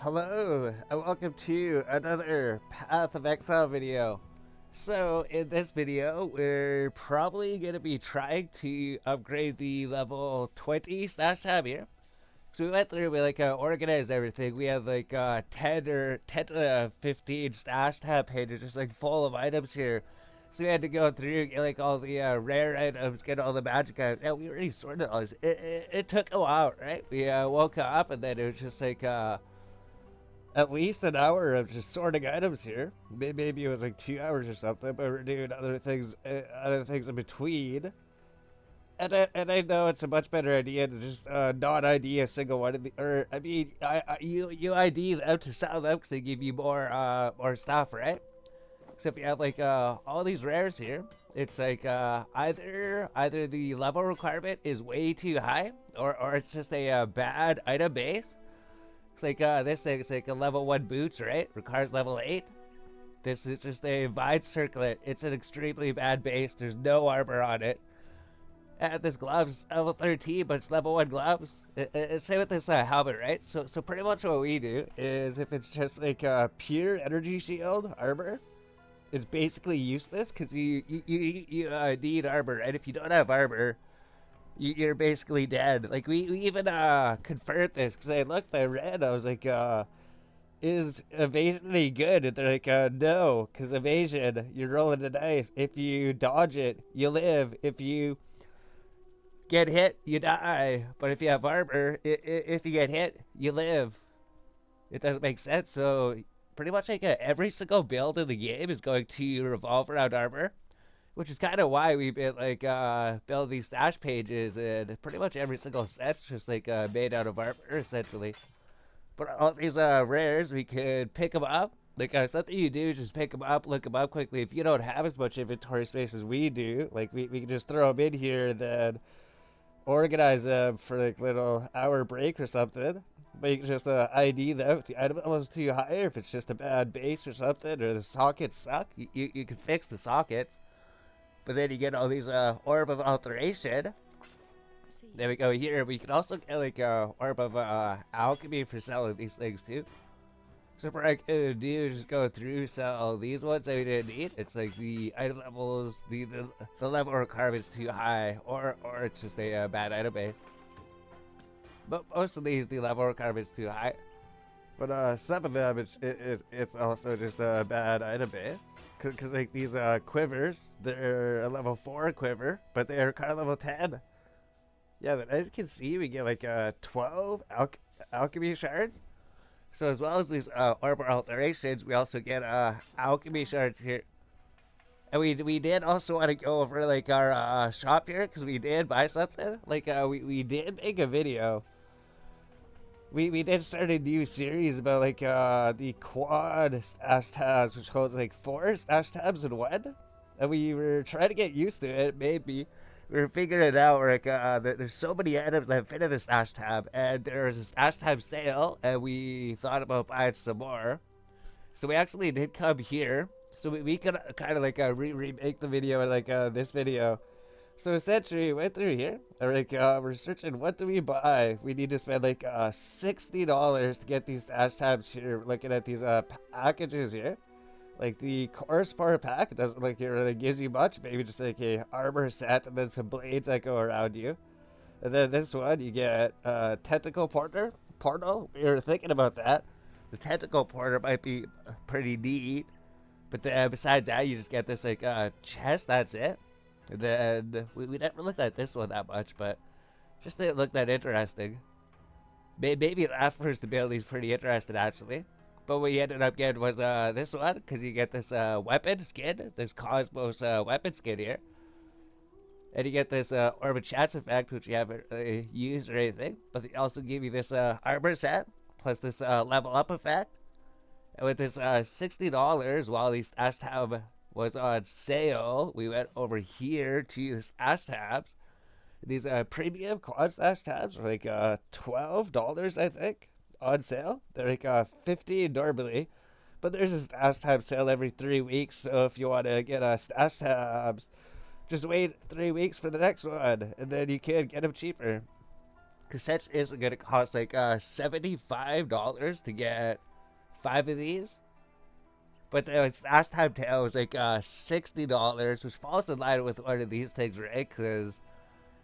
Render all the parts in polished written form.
Hello, and welcome to another Path of Exile video. So, in this video, we're probably going to be trying to upgrade the level 20 stash tab here. So we went through, we organized everything. We have 10 to 15 stash tab pages just full of items here. So we had to go through, get all the rare items, get all the magic items. Yeah, we already sorted all this. It took a while, right? We woke up and then it was just at least an hour of just sorting items here. Maybe it was 2 hours or something, but we're doing other things in between. And I know it's a much better idea to just not ID a single one of the, or I mean, you ID them to sell them because they give you more stuff, right? So if you have all these rares here, it's either the level requirement is way too high, or it's just a bad item base. It's this thing, it's a level 1 boots, right? Requires level 8. This is just a vine circlet. It's an extremely bad base. There's no armor on it. And this glove's level 13, but it's level 1 gloves. Same with this helmet, right? So pretty much what we do is if it's just a pure energy shield armor, it's basically useless because you need armor. And if you don't have armor, you're basically dead. We even confirmed this because I read, I was is evasion any good? And they're no, because evasion, you're rolling the dice. If you dodge it, you live. If you get hit, you die. But if you have armor, if you get hit, you live. It doesn't make sense. So pretty much every single build in the game is going to revolve around armor. Which is kind of why we've been building these stash pages, and pretty much every single set's just made out of armor essentially. But all these rares, we could pick them up. Something you do is just pick them up, look them up quickly. If you don't have as much inventory space as we do, we can just throw them in here, and then organize them for little hour break or something. But you can just ID them if the item level's too high, or if it's just a bad base or something, or the sockets suck. You can fix the sockets. But then you get all these Orb of Alteration. There we go here. We can also get Orb of Alchemy for selling these things too. So what I can do is just go through, sell these ones that we didn't need. It's the item levels, the level requirement's too high, or it's just a bad item base. But most of these, the level requirement's too high. But some of them, it's also just a bad item base. Because these quivers, they're a level 4 quiver, but they're kind of level 10. Yeah, but as you can see, we get 12 alchemy shards. So as well as these armor alterations, we also get alchemy shards here. And we did also want to go over our shop here, because we did buy something. We did make a video. We did start a new series about the quad stash tabs, which holds 4 stash tabs in one. And we were trying to get used to it. Maybe we were figuring it out. There's so many items that fit in the stash tab, and there was a stash tab sale, and we thought about buying some more. So we actually did come here, so we could kind of remake the video in this video. So essentially, we went through here. We're searching, what do we buy? We need to spend $60 to get these stash tabs here. We're looking at these packages here. The Chorus 4 pack doesn't look it really gives you much. Maybe just a armor set and then some blades that go around you. And then this one, you get tentacle portal. We were thinking about that. The tentacle portal might be pretty neat. But then besides that, you just get this chest. That's it. And then we never looked at this one that much, but just didn't look that interesting. Maybe afterwards the ability's pretty interesting actually. But what we ended up getting was this one, because you get this weapon skin, this Cosmos weapon skin here. And you get this Orb of Chance effect, which you haven't really used or anything. But they also give you this armor set, plus this level up effect. And with this $60, while the stash tab was on sale, we went over here to the stash tabs. These premium quad stash tabs are $12, I think, on sale. They're $15 normally, but there's a stash tab sale every 3 weeks. So if you want to get stash tabs, just wait 3 weeks for the next one, and then you can get them cheaper. Cassette isn't gonna cost like $75 to get 5 of these. But last time tale was like $60, which falls in line with one of these things, right? Because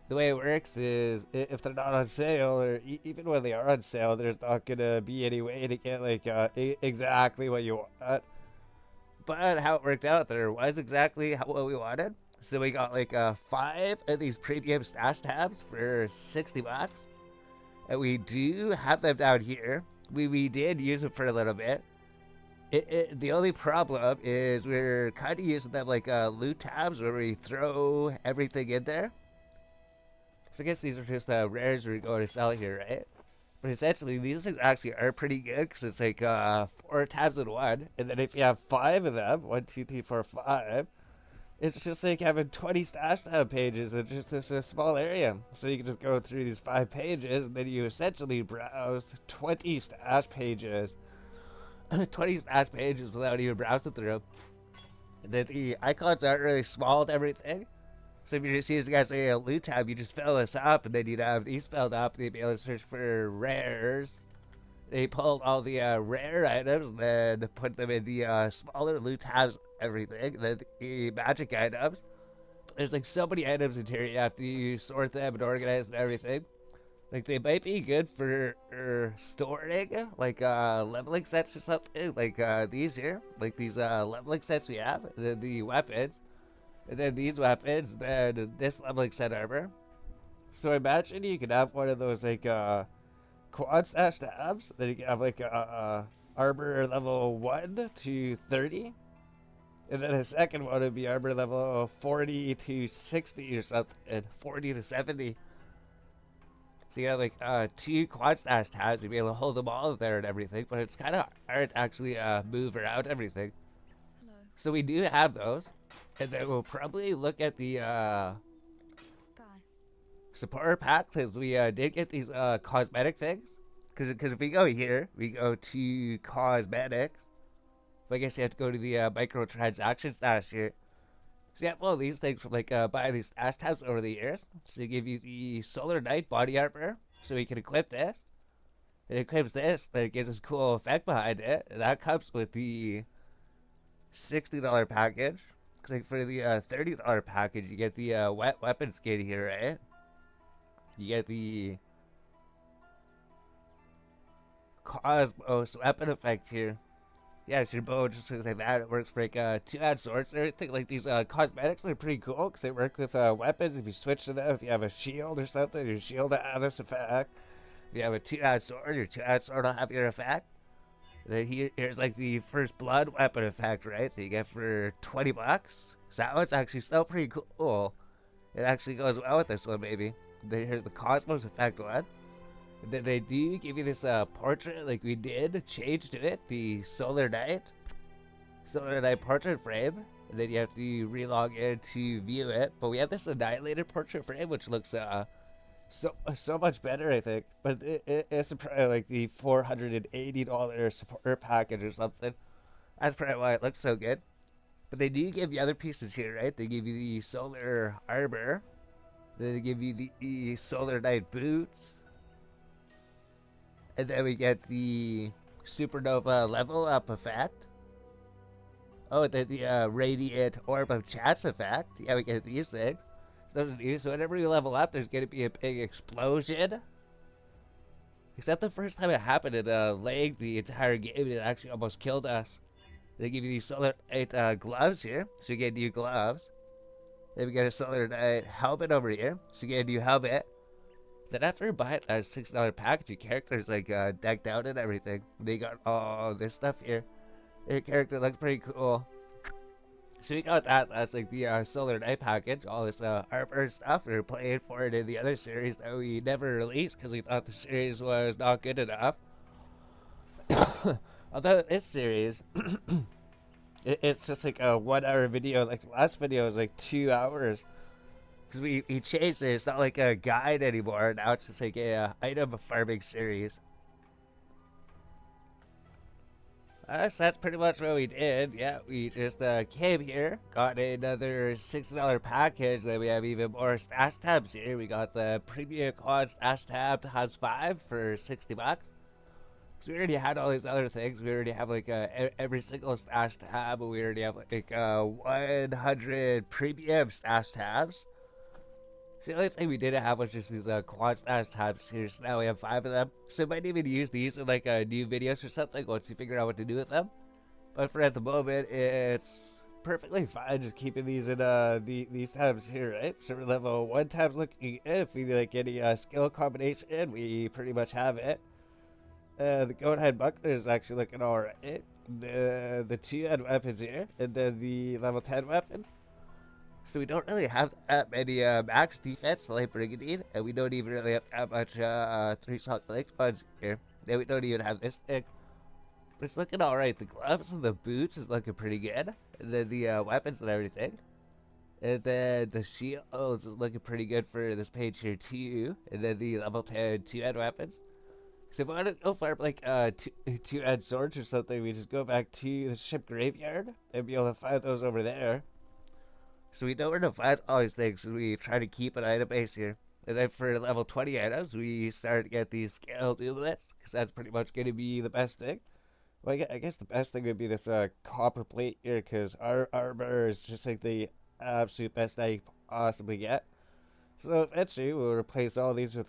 the way it works is if they're not on sale, or even when they are on sale, there's not gonna be any way to get like exactly what you want. But how it worked out, there was exactly what we wanted. So we got like 5 of these premium stash tabs for $60. And we do have them down here. We did use them for a little bit. The only problem is we're kind of using them like loot tabs where we throw everything in there. So I guess these are just rares we're going to sell here, right? But essentially, these things actually are pretty good because it's like 4 tabs in one. And then if you have 5 of them, 1, 2, 3, 4, 5, it's just like having 20 stash tab pages in just this small area. So you can just go through these 5 pages, and then you essentially browse 20 stash pages. 20 stash pages without even browsing through. And then the icons aren't really small and everything. So if you're just using as a loot tab, you just fill this up, and then you'd have these filled up, and you'd be able to search for rares. They pulled all the rare items, and then put them in the smaller loot tabs, everything. And then the magic items. But there's like so many items in here, you have to sort them and organize and everything. Like they might be good for storing, like leveling sets or something, like these here, like these leveling sets we have, and then the weapons. And then these weapons, then this leveling set armor. So imagine you could have one of those like quad stash tabs. Then you can have like armor level 1 to 30. And then a second one would be armor level 40 to 60 or something. And 40 to 70. So you got like 2 quad stash tabs. You'd be able to hold them all there and everything. But it's kind of hard to actually move around everything. Hello. So we do have those. And then we'll probably look at the supporter pack, because we did get these cosmetic things. Because if we go here, we go to cosmetics. But I guess you have to go to the microtransaction stash here. So you have all these things from like buying these stash tabs over the years. So they give you the Solar Knight body armor, so we can equip this. It equips this, then it gives us a cool effect behind it. And that comes with the $60 package. Cause like for the $30 package, you get the wet weapon skin here, right? You get the Cosmos weapon effect here. Yeah, it's your bow just looks like that. It works for like 2-hand swords and everything. Like these cosmetics are pretty cool because they work with weapons. If you switch to them, if you have a shield or something, your shield will have this effect. If you have a 2-hand sword, your 2-hand sword will have your effect. Then here's like the first blood weapon effect, right? That you get for $20. So that one's actually still pretty cool. It actually goes well with this one, maybe. Then here's the Cosmos effect one. And then they do give you this portrait, like we did change to it, the Solar Knight portrait frame. And then you have to relog in to view it. But we have this Annihilator portrait frame, which looks so much better, I think. But it's probably like the $480 supporter package or something. That's probably why it looks so good. But they do give you other pieces here, right? They give you the solar armor. Then they give you the Solar Knight boots. And then we get the supernova level up effect. Oh, then the radiant orb of chance effect. Yeah, we get these things. So whenever you level up, there's going to be a big explosion. Except the first time it happened, it lagged the entire game. It actually almost killed us. They give you these Solar Knight gloves here, so you get new gloves. Then we get a Solar Knight helmet over here, so you get a new helmet. Then after buying that $6 package, your character's like decked out and everything. They got all this stuff here. Your character looks pretty cool. So we got that. That's like the Solar Knight package. All this armor stuff. We were playing for it in the other series that we never released because we thought the series was not good enough. Although this series, it's just like a 1 hour video. Like the last video was like 2 hours. Because we changed it. It's not like a guide anymore. Now it's just like a item farming series. So that's pretty much what we did. Yeah, we just came here, got another $60 package. Then we have even more stash tabs here. We got the premium quad stash tab times 5 for $60. So we already had all these other things. We already have like every single stash tab. We already have like 100 premium stash tabs. So let's say we didn't have was just these quad stash tabs here. So now we have 5 of them. So we might even use these in like new videos or something once we figure out what to do with them. But for at the moment, it's perfectly fine just keeping these in these tabs here, right? So level 1 tabs looking good. If we like any skill combination, we pretty much have it. The goat head buckler is actually looking alright. The 2 head weapons here, and then the level 10 weapons. So we don't really have that many max defense like Brigandine, and we don't even really have that much 3-shot leg spuds here. Then we don't even have this thing. But it's looking alright. The gloves and the boots is looking pretty good. And then the weapons and everything. And then the shields is looking pretty good for this page here too. And then the level 10 2-head weapons. So if I want to go for like 2-head swords or something, we just go back to the ship graveyard and be able to find those over there. So we know where to find all these things, so we try to keep an item base here. And then for level 20 items, we start to get these scale duelists, because that's pretty much going to be the best thing. Well, I guess the best thing would be this copper plate here, because our armor is just like the absolute best that you possibly get. So eventually we'll replace all these with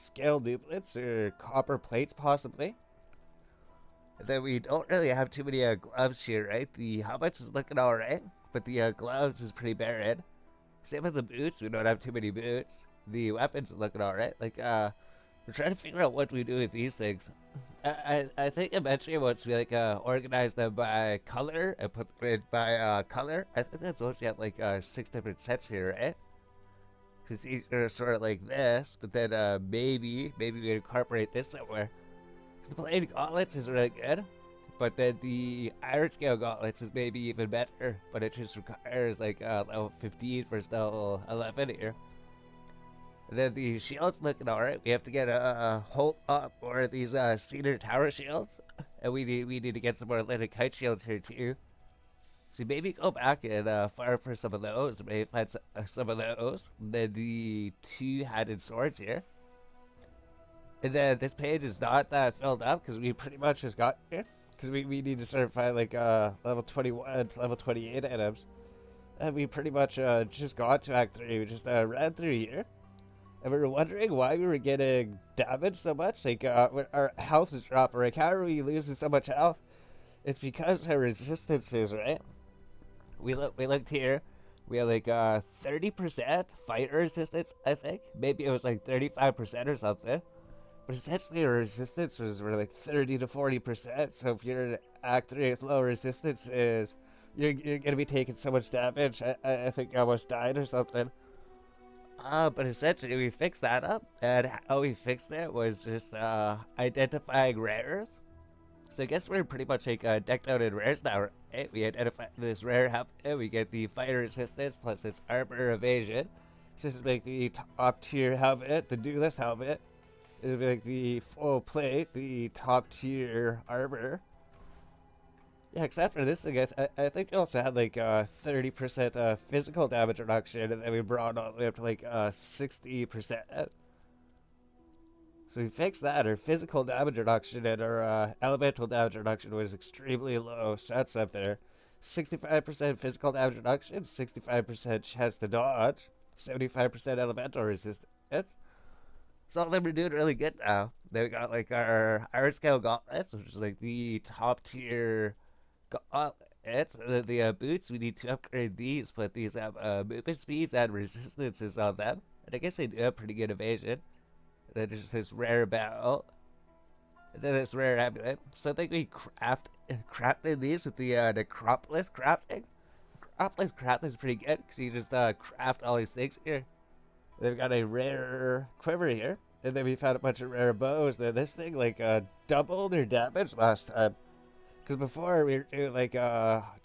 scale duplicates or copper plates possibly. And then we don't really have too many gloves here, right? The helmets is looking alright, but the gloves is pretty barren. Same with the boots, we don't have too many boots. The weapons is looking alright. Like, we're trying to figure out what we do with these things. I think eventually once we like organize them by color and put them in by color, I think that's once we have like 6 different sets here, right? Because these are sort of like this, but then maybe we incorporate this somewhere. The plain gauntlets is really good, but then the iron scale gauntlets is maybe even better, but it just requires like level 15 versus level 11 here. And then the shields looking alright. We have to get a whole lot more of these cedar tower shields, and we need to get some more Atlantic kite shields here too. So maybe go back and fire for some of those, maybe find some of those. And then the 2-handed swords here. And then this page is not that filled up because we pretty much just got here. Because we need to start finding like level 21, level 28 items. And we pretty much just got to Act 3. We just ran through here. And we were wondering why we were getting damaged so much. Like our health is dropping. Like how are we losing so much health? It's because our resistance is, right? We looked here. We had like 30% fighter resistance, I think. Maybe it was like 35% or something. But essentially our resistance was like 30 to 40%. So if you're in Act 3 with low resistance, you're gonna be taking so much damage. I think I almost died or something. But essentially we fixed that up, and how we fixed it was just identifying rares. So I guess we're pretty much like decked out in rares now, right? We identify this rare helmet, we get the fighter resistance plus its armor evasion. So this is like the top tier helmet, the duelist helmet. It would be like the full plate, the top tier armor. Yeah, except for this thing, I think we also had like 30% physical damage reduction, and then we brought all the way up to like 60%. So we fixed that. Our physical damage reduction and our elemental damage reduction was extremely low, so that's up there. 65% physical damage reduction, 65% chance to dodge, 75% elemental resistance. So all of them are doing really good now. Then we got like our iron scale gauntlets, which is like the top tier gauntlets. And then the boots, we need to upgrade these, but these have movement speeds and resistances on them. And I guess they do have pretty good evasion. And then there's this rare belt. And then this rare amulet. So I think we crafted these with the Necropolis crafting. Necropolis crafting is pretty good because you just craft all these things here. They've got a rare quiver here, and then we found a bunch of rare bows. Then this thing like doubled their damage last time, because before we were doing like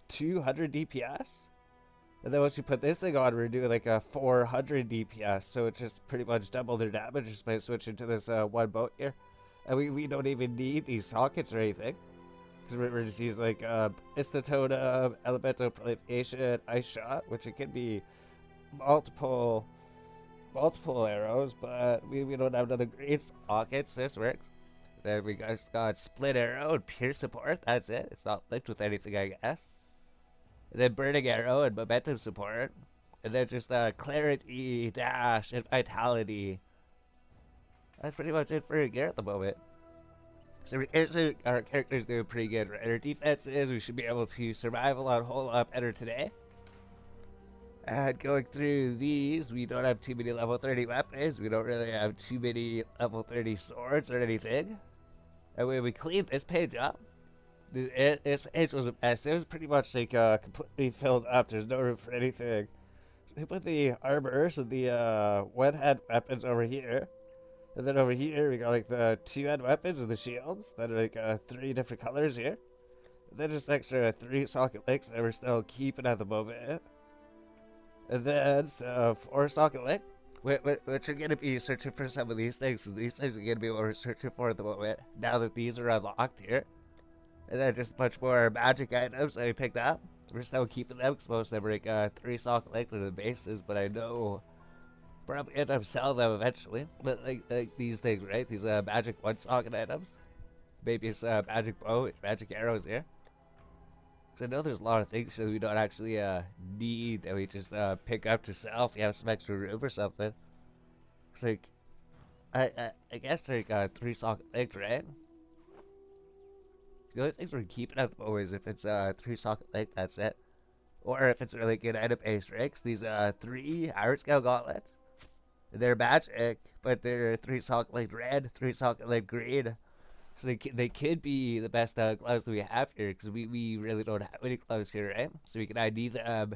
200 DPS, and then once we put this thing on, we were doing like 400 DPS. So it just pretty much doubled their damage just by switching to this one boat here, and we don't even need these sockets or anything. Because we're just using like Istotona, Elemental Proliferation, Ice Shot, which it can be multiple arrows, but we don't have another great socket, so this works. Then we got Split Arrow and Pure Support, that's it. It's not linked with anything, I guess. And then Burning Arrow and Momentum Support. And then just Clarity, Dash, and Vitality. That's pretty much it for gear at the moment. So our character's doing pretty good, right? Our defense is we should be able to survive a lot, whole lot better today. And going through these, we don't have too many level 30 weapons. We don't really have too many level 30 swords or anything. And when we cleaned this page up, this page was a mess. It was pretty much like completely filled up. There's no room for anything. So we put the armors and the one-hand weapons over here. And then over here, we got like the two-hand weapons and the shields that are like 3 different colors here. And then just extra 3 socket links that we're still keeping at the moment. And then 4 socket link, which are going to be searching for some of these things. So these things are going to be what we're searching for at the moment, now that these are unlocked here. And then just a bunch more magic items that we picked up. We're still keeping them because most of them are like 3 socket links to the bases, but I know probably end up selling them eventually. But like these things, right? These magic 1 socket items. Maybe it's magic bow, magic arrows here. Because I know there's a lot of things that we don't actually need that we just pick up to sell if you have some extra room or something. It's like, I guess they're like 3 socket links, right? The only things we're keeping at the moment is if it's 3 socket link, that's it. Or if it's really good item base, right? These 3 Iron Scale gauntlets, they're magic, but they're 3 socket link red, 3 socket link green. So they could be the best gloves that we have here, because we really don't have any gloves here, right? So we can ID them,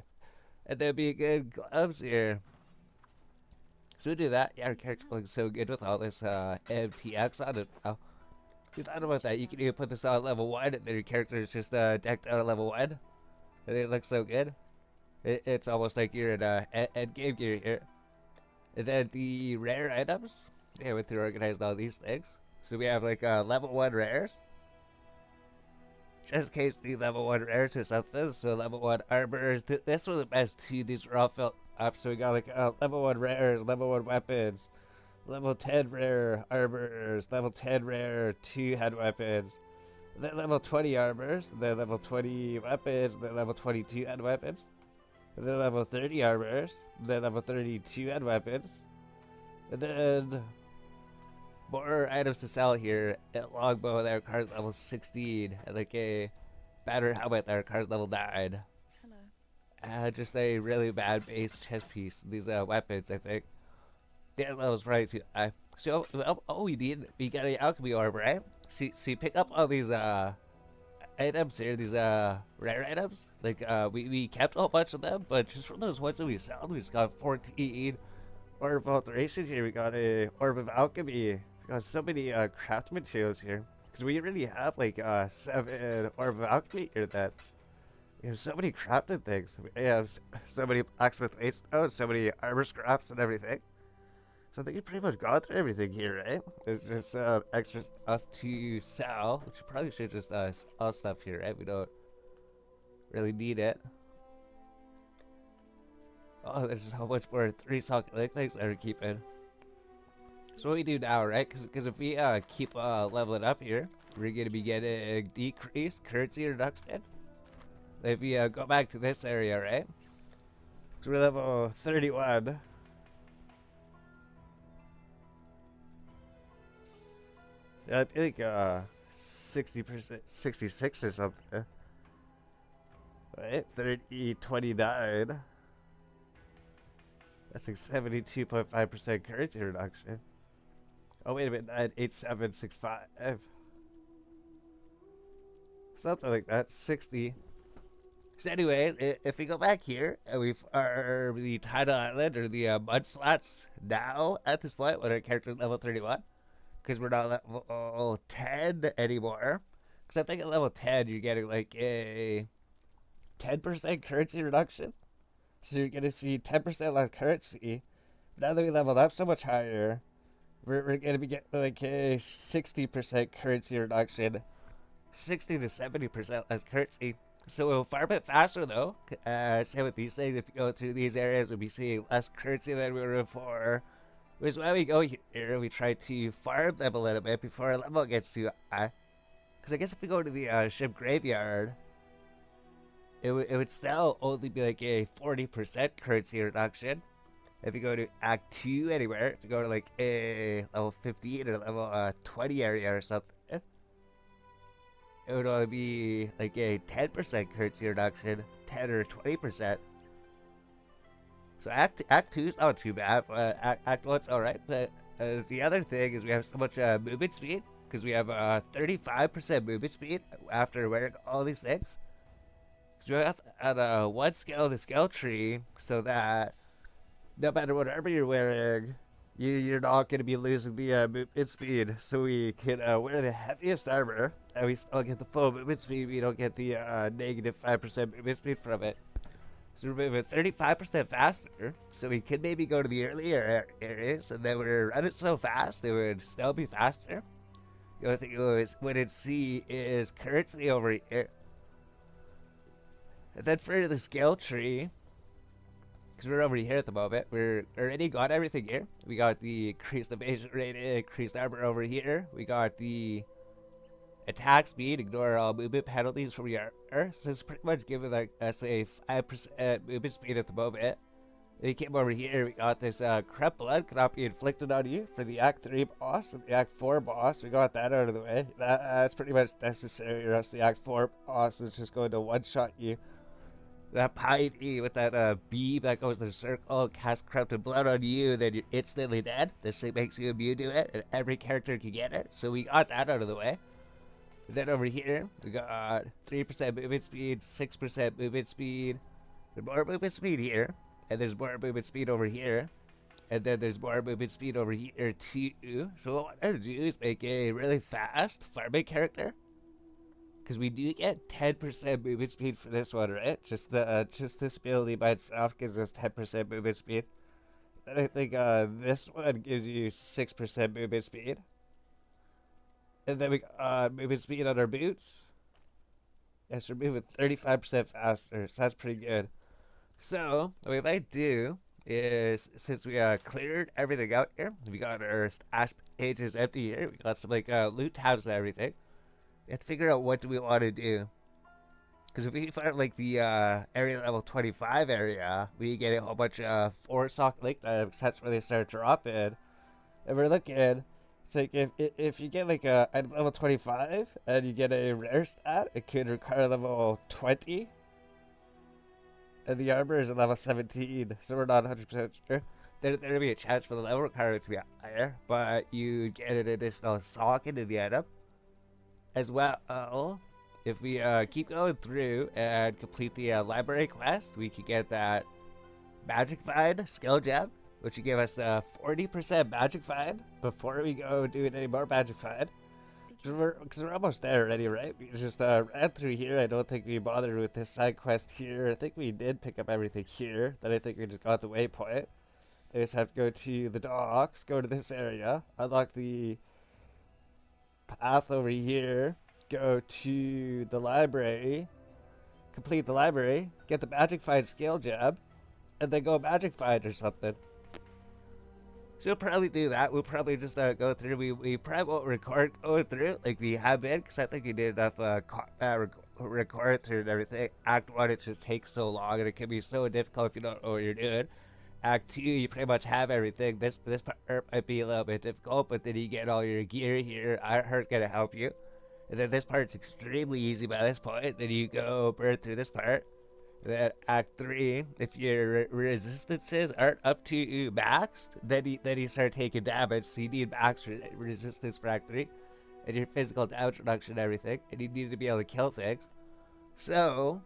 and they'll be good gloves here. So we do that. Yeah, our character looks so good with all this MTX on it now. You thought about that? You can even put this on level 1, and then your character is just decked out at level 1. And it looks so good. It's almost like you're in end game gear here. And then the rare items, yeah, we through organized all these things. So we have like level 1 rares. Just in case the level 1 rares or something. So level 1 armors. This was the best too. These were all filled up. So we got like level 1 rares, level 1 weapons, level 10 rare armors, level 10 rare 2-hand weapons, then level 20 armors, then level 20 weapons, then level 22 hand weapons, then level 30 armors, then level 32 hand weapons, and then more items to sell here. A longbow that requires level 16, and like a battered helmet that requires level 9. Hello. Just a really bad base chest piece. These weapons, I think. Yeah, level's probably too high. So, we got an alchemy orb, right? So you pick up all these items here, these rare items. Like we kept a whole bunch of them, but just from those ones that we sold, we just got 14 orb of alteration here. We got a orb of alchemy. We got so many craft materials here, because we already have like 7 orb of alchemy here. That we have so many crafted things. We have so many blacksmith wastestones, so many armor scraps and everything. So I think you pretty much got through everything here, right? There's just extra stuff to sell, which you probably should just sell stuff here, right? We don't really need it. Oh, there's just a whole bunch more 3 socket link things that we're keeping. So what we do now, right? Because if we keep leveling up here, we're going to be getting decreased currency reduction. If we go back to this area, right? So we're level 31. Yeah, I think 60%, 66 or something. Right? 30, 29. That's like 72.5% currency reduction. Oh, wait a minute, 8765. Something like that, 60. So anyway, if we go back here, and we farm the Tidal Island, or the Mud Flats now, at this point, when our character's level 31, because we're not level 10 anymore. Because I think at level 10, you're getting like a 10% currency reduction. So you're going to see 10% less currency. Now that we leveled up so much higher, we're going to be getting like a 60% currency reduction. 60 to 70% less currency. So we'll farm it faster though. Same with these things. If you go through these areas, we'll be seeing less currency than we were before. Which is why we go here. We try to farm them a little bit before our level gets too high. Because I guess if we go to the ship graveyard, it would still only be like a 40% currency reduction. If you go to Act 2 anywhere, if you go to like a level 15 or level 20 area or something, it would only be like a 10% currency reduction, 10 or 20%. So Act 2 is not too bad, but Act 1's alright. But the other thing is we have so much movement speed, because we have 35% movement speed after wearing all these things. Because we have at one skill, the skill tree, so that no matter what armor you're wearing, you're not going to be losing the movement speed. So we can wear the heaviest armor, and we still get the full movement speed. We don't get the negative 5% movement speed from it. So we're moving 35% faster, so we could maybe go to the earlier areas, and then we're running so fast, it would still be faster. The only thing we wouldn't see is currency over here. And then for the skill tree, because we're over here at the moment, we're already got everything here. We got the increased evasion rate, increased armor over here. We got the attack speed, ignore all movement penalties from your armor. So it's pretty much giving us a 5% movement speed at the moment. Then you came over here, we got this corrupt blood cannot be inflicted on you for the Act 3 boss and the Act 4 boss. We got that out of the way. That's pretty much necessary, or else the Act 4 boss is just going to one-shot you. That piety with that beam that goes in a circle, cast corrupted blood on you, then you're instantly dead. This thing makes you immune to it, and every character can get it. So we got that out of the way. Then over here, we got 3% movement speed, 6% movement speed. There's more movement speed here, and there's more movement speed over here. And then there's more movement speed over here too. So what I want to do is make a really fast farming character. Because we do get 10% movement speed for this one, right? Just this ability by itself gives us 10% movement speed. Then I think this one gives you 6% movement speed. And then we got movement speed on our boots. Yes, we're moving 35% faster, so that's pretty good. So, what we might do is, since we cleared everything out here, we got our stash pages empty here, we got some like loot tabs and everything. We have to figure out what do we want to do. Because if we find like the area level 25 area, we get a whole bunch of 4-sock link items. That's where they start dropping. And we're looking, it's like if you get like a level 25 and you get a rare stat, it could require level 20. And the armor is a level 17, so we're not 100% sure. There's going to be a chance for the level requirement to be higher, but you get an additional sock into the item. As well, if we keep going through and complete the library quest, we can get that Magic Find skill gem, which will give us 40% Magic Find before we go doing any more Magic Find. Because we're almost there already, right? We just ran through here. I don't think we bothered with this side quest here. I think we did pick up everything here. Then I think we just got the waypoint. They just have to go to the docks, go to this area, unlock the path over here, go to the library, complete the library, get the Magic Find skill gem, and then go Magic Find or something. So we'll probably do that. We'll probably just go through. We probably won't record going through like we have been, because I think we did enough record through and everything. Act 1, it just takes so long, and it can be so difficult if you don't know what you're doing. Act 2, you pretty much have everything. This part might be a little bit difficult, but then you get all your gear here. Ironheart's gonna help you. And then this part's extremely easy by this point. Then you go burn through this part. And then Act 3, if your resistances aren't up to maxed, then you start taking damage. So you need max resistance for Act 3. And your physical damage reduction and everything. And you need to be able to kill things. So,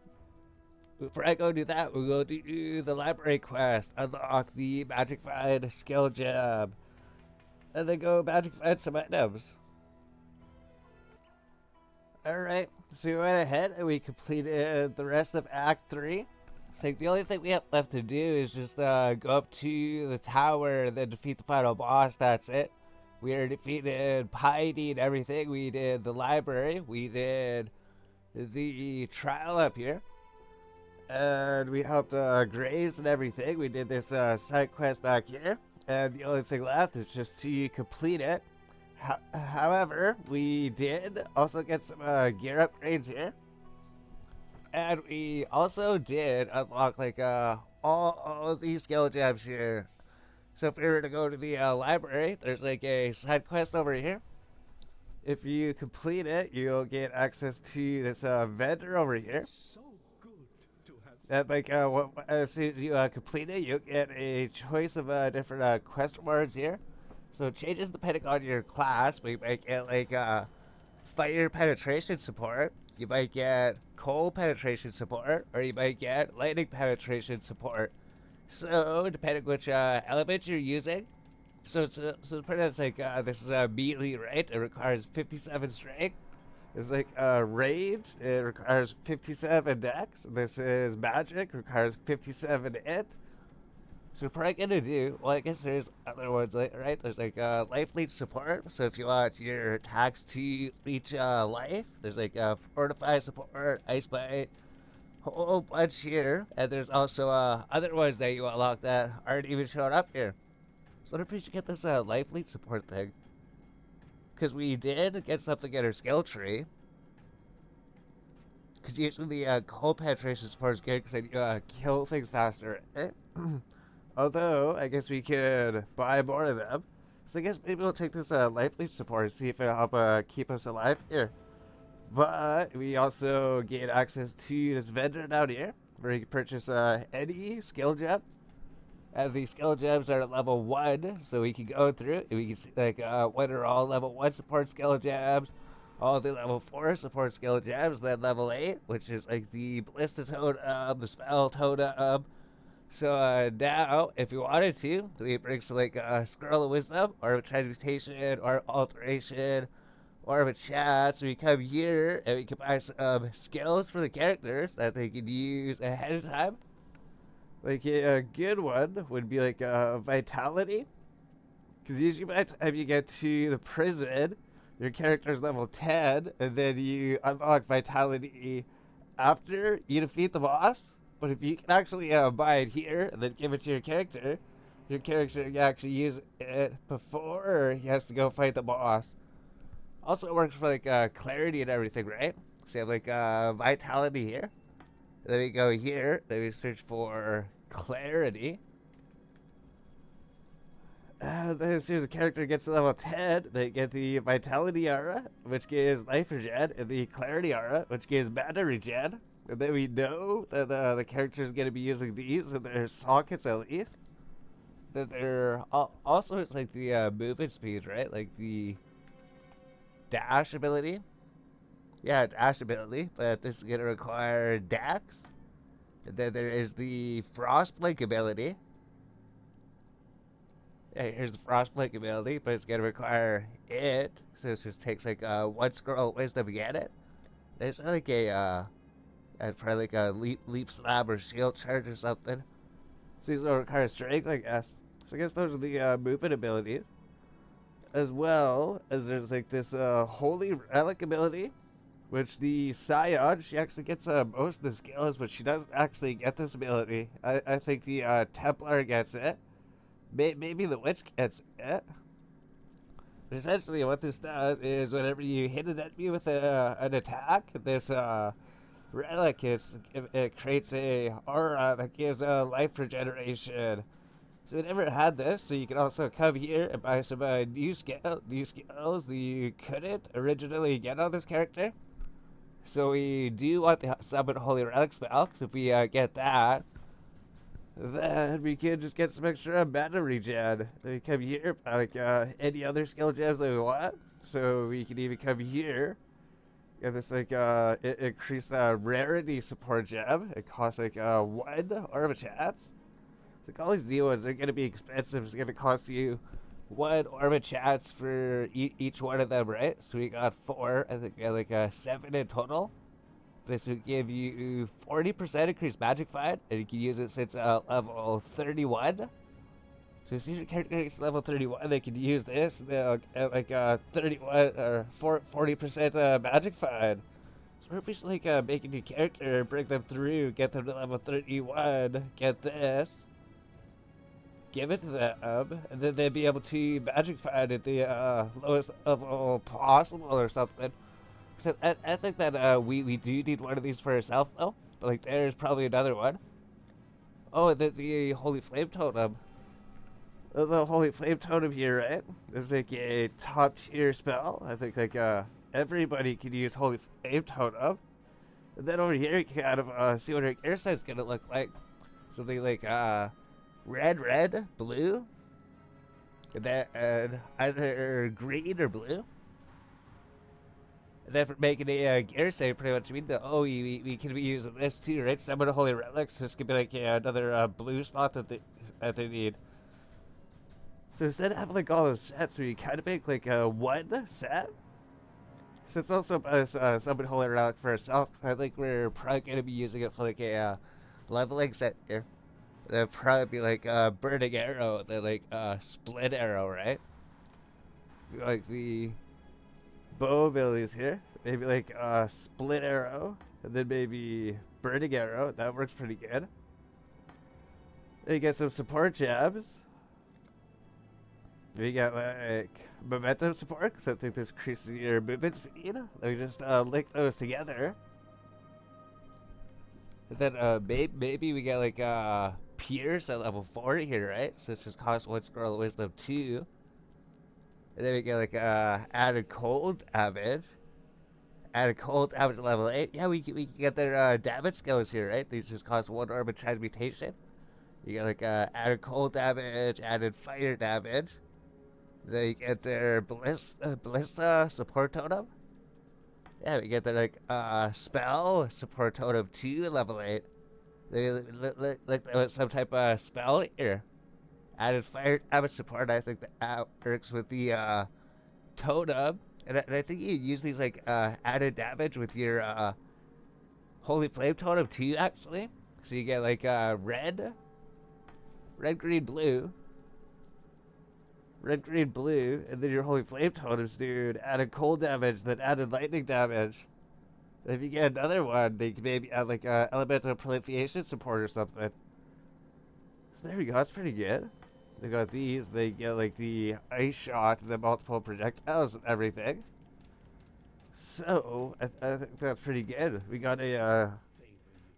before I go do that, we'll go do the library quest. Unlock the Magic Find skill gem. And then go Magic Find some items. Alright, so we went ahead and we completed the rest of Act 3. So the only thing we have left to do is just go up to the tower and then defeat the final boss. That's it. We already defeated Piety and everything. We did the library. We did the trial up here. And we helped Graves and everything. We did this side quest back here. And the only thing left is just to complete it. However, we did also get some gear upgrades here. And we also did unlock like all these skill gems here. So if we were to go to the library, there's like a side quest over here. If you complete it, you'll get access to this vendor over here. And like as soon as you complete it, you'll get a choice of different quest rewards here. So it changes depending on your class, but you might get like fire penetration support. You might get coal penetration support, or you might get lightning penetration support. So, depending which element you're using, so pretty much like this is melee, right? It requires 57 strength. It's like ranged, it requires 57 dex. This is magic, requires 57 int. So we're probably gonna do, well, I guess there's other ones, like, right? There's like life leech support. So if you want your attacks to leech life, there's like fortify support, ice bite, whole bunch here. And there's also other ones that you unlock that aren't even showing up here. So I wonder if we should get this life leech support thing. Because we did get something in our skill tree. Because usually the cold penetration support is good because then you kill things faster. Although, I guess we could buy more of them. So I guess maybe we'll take this life leech support and see if it'll help keep us alive here. But we also gain access to this vendor down here, where you can purchase any skill gem. And these skill gems are at level 1, so we can go through and we can see like what are all level 1 support skill gems, all the level 4 support skill gems, then level 8, which is like the ballista totem, the spell totem. So now, if you wanted to, we bring some like scroll of wisdom, or a transmutation, or alteration, or a chat. So we come here and we can buy some skills for the characters that they can use ahead of time. Like a good one would be like vitality, because usually by the time you get to the prison, your character's level 10, and then you unlock vitality after you defeat the boss. But if you can actually buy it here and then give it to your character can actually use it before he has to go fight the boss. Also, it works for like clarity and everything, right? So you have like vitality here. Then we go here. Then we search for clarity. Then as soon as the character gets to level 10, they get the vitality aura, which gives life regen, and the clarity aura, which gives mana regen. And then we know that the character is going to be using these in their sockets at least. That they're also, it's like the movement speed, right? Like the dash ability. Yeah, dash ability, but this is going to require dex. And then there is the frost blink ability. Yeah, here's the frost blink ability, but it's going to require it. So this just takes like 1 scroll of wisdom to get it. There's like a probably like a leap slab or shield charge or something. So these will require strength, I guess. So I guess those are the movement abilities. As well as there's like this holy relic ability, which the Scion, she actually gets most of the skills, but she doesn't actually get this ability. I think the Templar gets it. Maybe the Witch gets it. But essentially what this does is whenever you hit an enemy with an attack, this relic, it creates a aura that gives life regeneration. So we never had this, so you can also come here and buy some new skills that you couldn't originally get on this character. So we do want the summon Holy Relic spell, because if we get that, then we can just get some extra mana regen. Then we come here, like any other skill gems that we want. So we can even come here. Yeah, this like it increased rarity support gem. It costs like 1 or of a chance. So like all these new ones, they're gonna be expensive. It's gonna cost you 1 or of a chance for each one of them, right? So we got 4. I think we got like 7 in total. This would give you 40% increased magic fight, and you can use it since level 31. So as soon as your character gets level 31, they can use this. They'll get like 31 or 40% magic find. So if we just like make a new character, bring them through, get them to level 31, get this, give it to them, and then they'd be able to magic find at the lowest level possible or something. So I think that we do need one of these for ourselves though. But like there's probably another one. Oh, the Holy Flame Totem. The Holy Flame Totem here, right? Is like a top tier spell. I think like everybody can use Holy Flame Totem. And then over here you can kind of see what our gear set's gonna look like. Something like red, blue, and then either green or blue. And then for making a gear set, pretty much mean that we can be using this too, right? Summon a Holy Relics. This could be like another blue spot that they need. So instead of having like all those sets, we kind of make like one set. So it's also summon Holy Relic for ourselves. I think we're probably going to be using it for like a leveling set here. That'll probably be like Burning Arrow, then like Split Arrow, right? Like the bow abilities here. Maybe like Split Arrow, and then maybe Burning Arrow. That works pretty good. Then you get some support jabs. We got like momentum support, because I think this increases your movement speed. Let me just link those together. And then maybe we get like Pierce at level 40 here, right? So it's just cost 1 scroll of wisdom 2. And then we get like added cold damage. Added cold damage at level 8. Yeah, we can get their damage skills here, right? These just cost 1 orb of transmutation. You get like added cold damage, added fire damage. Then you get their ballista support totem. Yeah, we get their like spell support totem 2 at level 8. They like some type of spell here. Added fire damage support. I think that works with the totem, and I think you use these like added damage with your Holy Flame totem too. Actually, so you get like red, green, blue. Red, green, blue, and then your Holy Flame totems, dude, added cold damage, then added lightning damage. And if you get another one, they can maybe add like elemental proliferation support or something. So there we go, that's pretty good. They got these, they get like the ice shot, and the multiple projectiles and everything. So, I think that's pretty good. We got a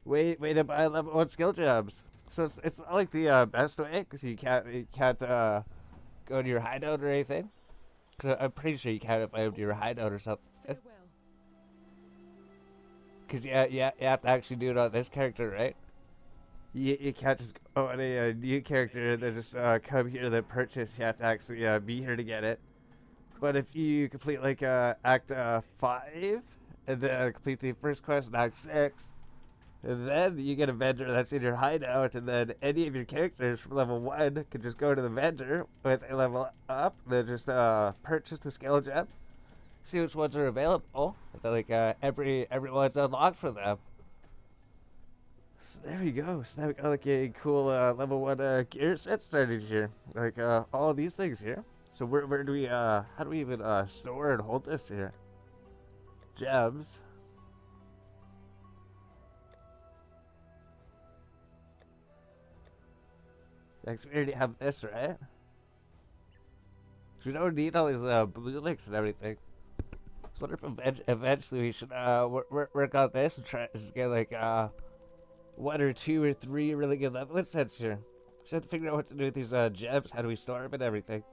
way to buy level 1 skill jobs. So it's not like the best way, because you can't go to your hideout or anything. Cause I'm pretty sure you can't if I have to your hideout or something. Cause you have to actually do it on this character, right? You can't just go on a new character and then just come here and then purchase. You have to actually be here to get it. But if you complete like Act 5 and then complete the first quest in Act 6, and then you get a vendor that's in your hideout, and then any of your characters from level 1 can just go to the vendor with a level up, then just purchase the skill gem, see which ones are available, and then like everyone's unlocked for them. So there we go. So now we got like a cool level 1 gear set started here, like all these things here. So where do we how do we even store and hold this here? Gems. Next, we already have this, right? We don't need all these blue links and everything. So I wonder if eventually we should work on this and try to get like 1 or 2 or 3 really good level sets here. So I have to figure out what to do with these gems. How do we store them and everything?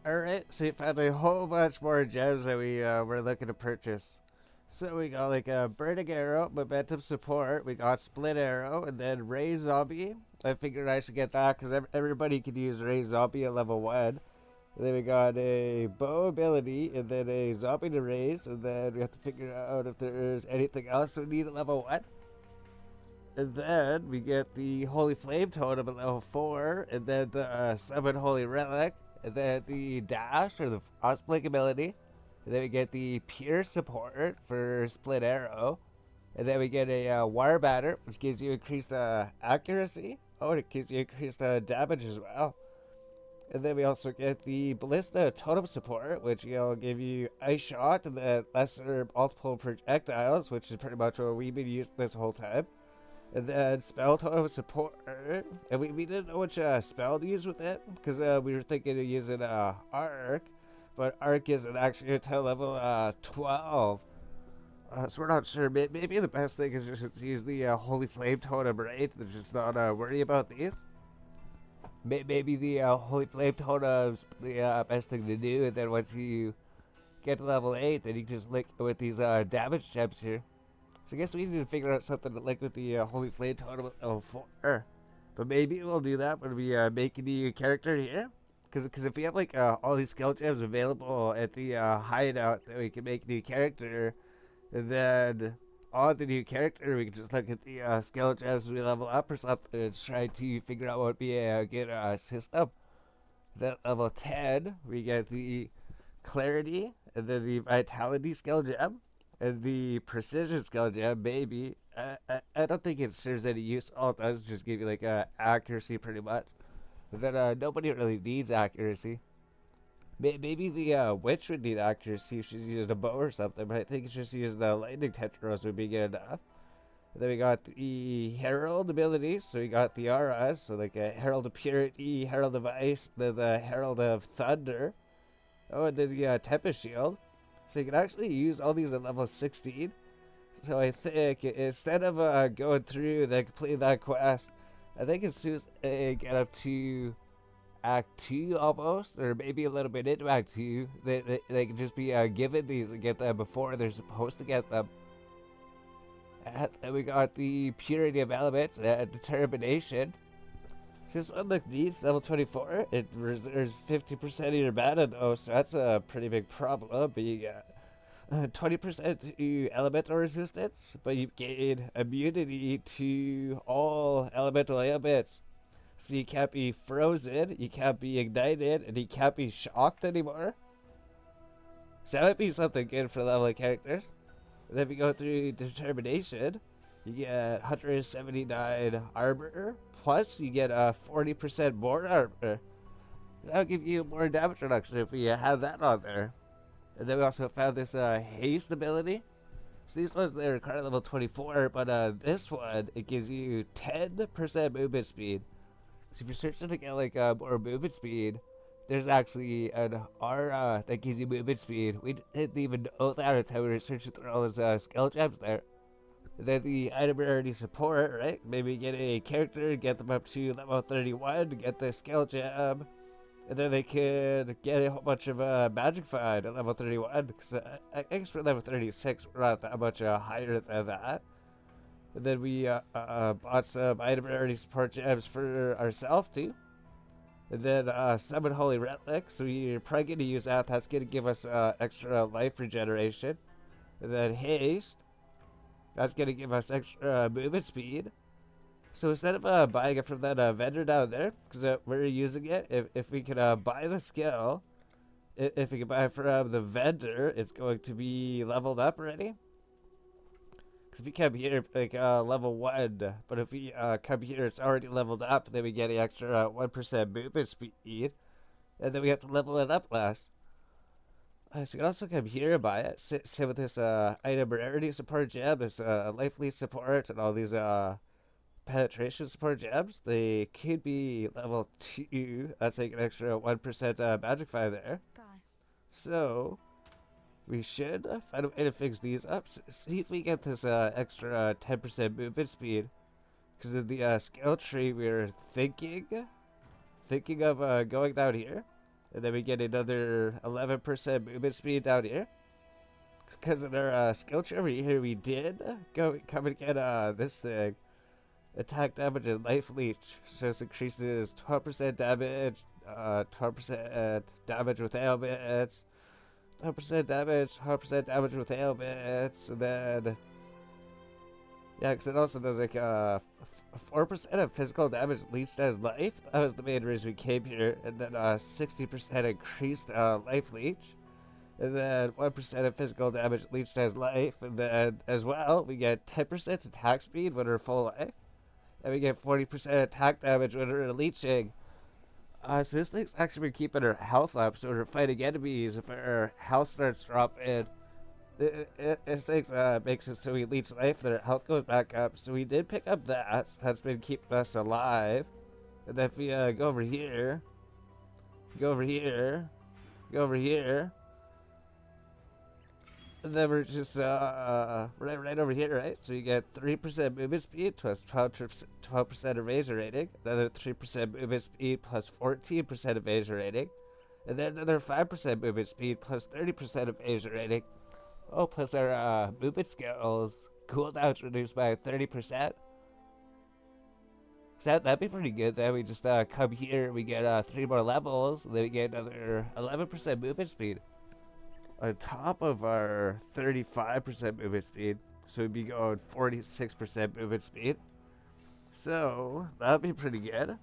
Alright, so we found a whole bunch more gems that we were looking to purchase. So we got like a Burning Arrow, Momentum Support, we got Split Arrow, and then Ray Zombie. I figured I should get that because everybody could use Ray Zombie at level 1. And then we got a Bow ability, and then a Zombie to raise, and then we have to figure out if there's anything else we need at level 1. And then we get the Holy Flame Totem at level 4, and then the Summon Holy Relic, and then the Dash, or the Frostblink ability. And then we get the Pierce support for Split Arrow. And then we get a Wire Batter, which gives you increased accuracy. Oh, and it gives you increased damage as well. And then we also get the Ballista Totem support, which will give you Ice Shot and then lesser multiple projectiles, which is pretty much what we've been using this whole time. And then Spell Totem support, and we didn't know which spell to use with it, because we were thinking of using Arc, but Arc isn't actually until level 12. So we're not sure. Maybe the best thing is just to use the Holy Flame Totem, right? Just not worry about these. Maybe the Holy Flame Totem's the best thing to do, and then once you get to level 8, then you can just link with these damage gems here. So I guess we need to figure out something to link with the Holy Flame Totem at level 4. But maybe we'll do that when we make a new character here. Because if we have like all these skill gems available at the hideout, then we can make a new character. And then on the new character, we can just look at the skill gems we level up or something and try to figure out what would be a good system. Then level 10, we get the Clarity, and then the Vitality skill gem, and the Precision skill gem, maybe. I don't think it serves any use. All it does is just give you like accuracy pretty much. But then nobody really needs accuracy. Maybe the witch would need accuracy if she's using a bow or something, but I think it's just using the lightning tendrils would be good enough. And then we got the Herald abilities, so we got the auras, so like a Herald of Purity, Herald of Ice, then the Herald of Thunder. Oh, and then the Tempest Shield. So you can actually use all these at level 16. So I think instead of going through and completing that quest, I think as soon as they get up to Act 2 almost, or maybe a little bit into Act 2, they can just be given these and get them before they're supposed to get them. And then we got the Purity of Elements and Determination. This one needs level 24. It reserves 50% of your mana though, so that's a pretty big problem. Being 20% to elemental resistance, but you gain immunity to all elemental ailments. So you can't be frozen, you can't be ignited, and you can't be shocked anymore. So that might be something good for level characters. And then we go through Determination. You get 179 armor, plus you get 40% more armor. That'll give you more damage reduction if you have that on there. And then we also found this haste ability. So these ones, they're currently level 24, but this one, it gives you 10% movement speed. So if you're searching to get like more movement speed, there's actually an aura that gives you movement speed. We didn't even know that until we were searching through all those skill gems there. And then the item rarity support, right? Maybe get a character, get them up to level 31, get the skill gem, and then they could get a whole bunch of magic find at level 31. Because I guess for level 36, we're not that much higher than that. And then we bought some item rarity support gems for ourselves too. And then summon holy relic, so we're probably going to use that. That's going to give us extra life regeneration. And then haste, that's going to give us extra movement speed. So instead of buying it from that vendor down there, because we're using it, if we can buy the skill, if we can buy it from the vendor, it's going to be leveled up already. Because if we come here, like level 1, but if we come here, it's already leveled up, then we get an extra 1% movement speed, and then we have to level it up last. So you can also come here and buy it. Same with this item rarity support gem. There's life lead support and all these penetration support gems. They could be level 2. That's like an extra 1% magic find there. So we should find a way to fix these up. See if we get this extra 10% movement speed. Because in the skill tree, we were thinking of going down here. And then we get another 11% movement speed down here. Because in our skill tree over here, we did come and get this thing. Attack damage and life leech. So this increases 12% damage, 12% damage with ailments, 12% damage, 12% damage with ailments, and then yeah, because it also does like 4% of physical damage leached as life. That was the main reason we came here, and then 60% increased life leech, and then 1% of physical damage leached as life, and then as well we get 10% attack speed when we're full life. and we get 40% attack damage when we're leeching. So this thing's actually been keeping our health up, so we're fighting enemies if our health starts dropping. This thing makes it so we leech life and our health goes back up. So we did pick up that. That's been keeping us alive. And then if we go over here, go over here, go over here, and then we're just right over here, right? So you get 3% movement speed plus 12% evasion rating, another 3% movement speed plus 14% evasion rating, and then another 5% movement speed plus 30% evasion rating. Oh, plus our movement skills cooldown's reduced by 30%. So that'd be pretty good. Then we just come here, we get 3 more levels, and then we get another 11% movement speed on top of our 35% movement speed. So we'd be going 46% movement speed. So that'd be pretty good.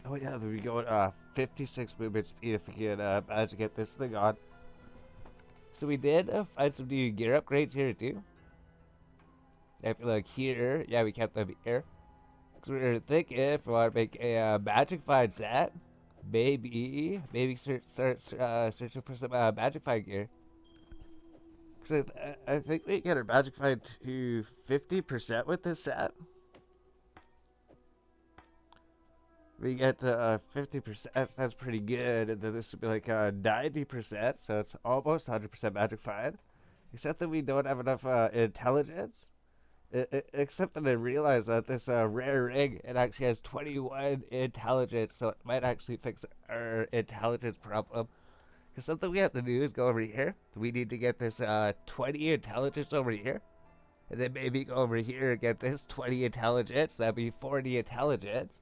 Oh yeah, we'd be going 56 movement speed if we could manage to get this thing on. So we did find some new gear upgrades here too. I feel like here, yeah, we kept them here. Because we were thinking if we want to make a magic find set, maybe start searching for some magic find gear. Because I think we get our magic find to 50% with this set. We get 50%, that's pretty good, and then this would be like 90%, so it's almost 100% magic find. Except that we don't have enough intelligence. Except that I realized that this rare ring, it actually has 21 intelligence, so it might actually fix our intelligence problem. Because something we have to do is go over here. We need to get this 20 intelligence over here. And then maybe go over here and get this 20 intelligence. That'd be 40 intelligence.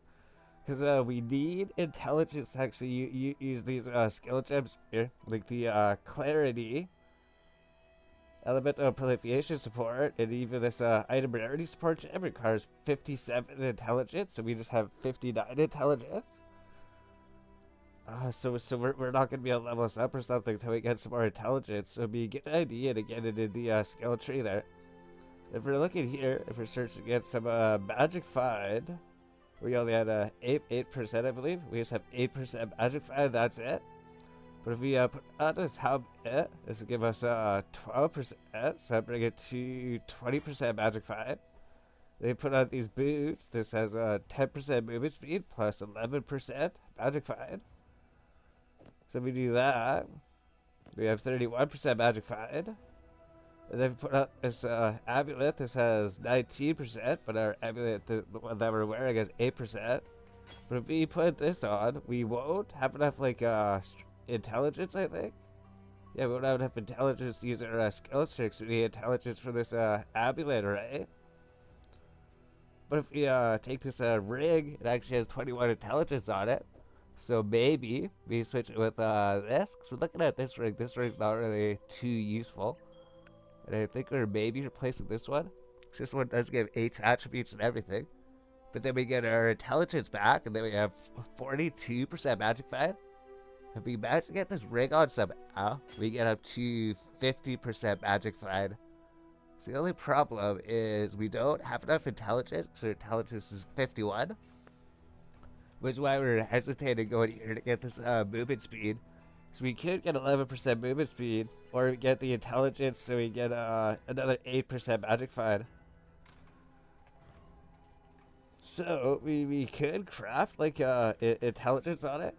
Because we need intelligence to actually use these skill gems here. Like the clarity, elemental proliferation support, and even this item rarity support gem requires 57 intelligence. So we just have 59 intelligence. So we're not going to be able to level us up or something until we get some more intelligence. So it'd be a good idea to get it in the skill tree there. If we're looking here, if we're searching to get some magic find, we only had 8%, I believe. We just have 8% magic find, that's it. But if we put on the top it, this will give us 12%, so I bring it to 20% magic find. They put on these boots, this has 10% movement speed plus 11% magic find. So if we do that, we have 31% magic find. And then we put out this amulet, this has 19%, but our amulet, the one that we're wearing, has 8%. But if we put this on, we won't have enough, like, intelligence, I think. Yeah, we won't have enough intelligence to use our skill tricks. We need intelligence for this amulet, right? But if we take this ring, it actually has 21 intelligence on it. So maybe we switch it with this, because we're looking at this ring. This ring's not really too useful. And I think we're maybe replacing this one. This one does give 8 attributes and everything. But then we get our intelligence back, and then we have 42% magic find. If we manage to get this ring on somehow, we get up to 50% magic find. So the only problem is we don't have enough intelligence, so intelligence is 51. Which is why we're hesitating going here to get this movement speed. So we could get 11% movement speed, or we get the intelligence, so we get another 8% magic find. So we could craft like intelligence on it.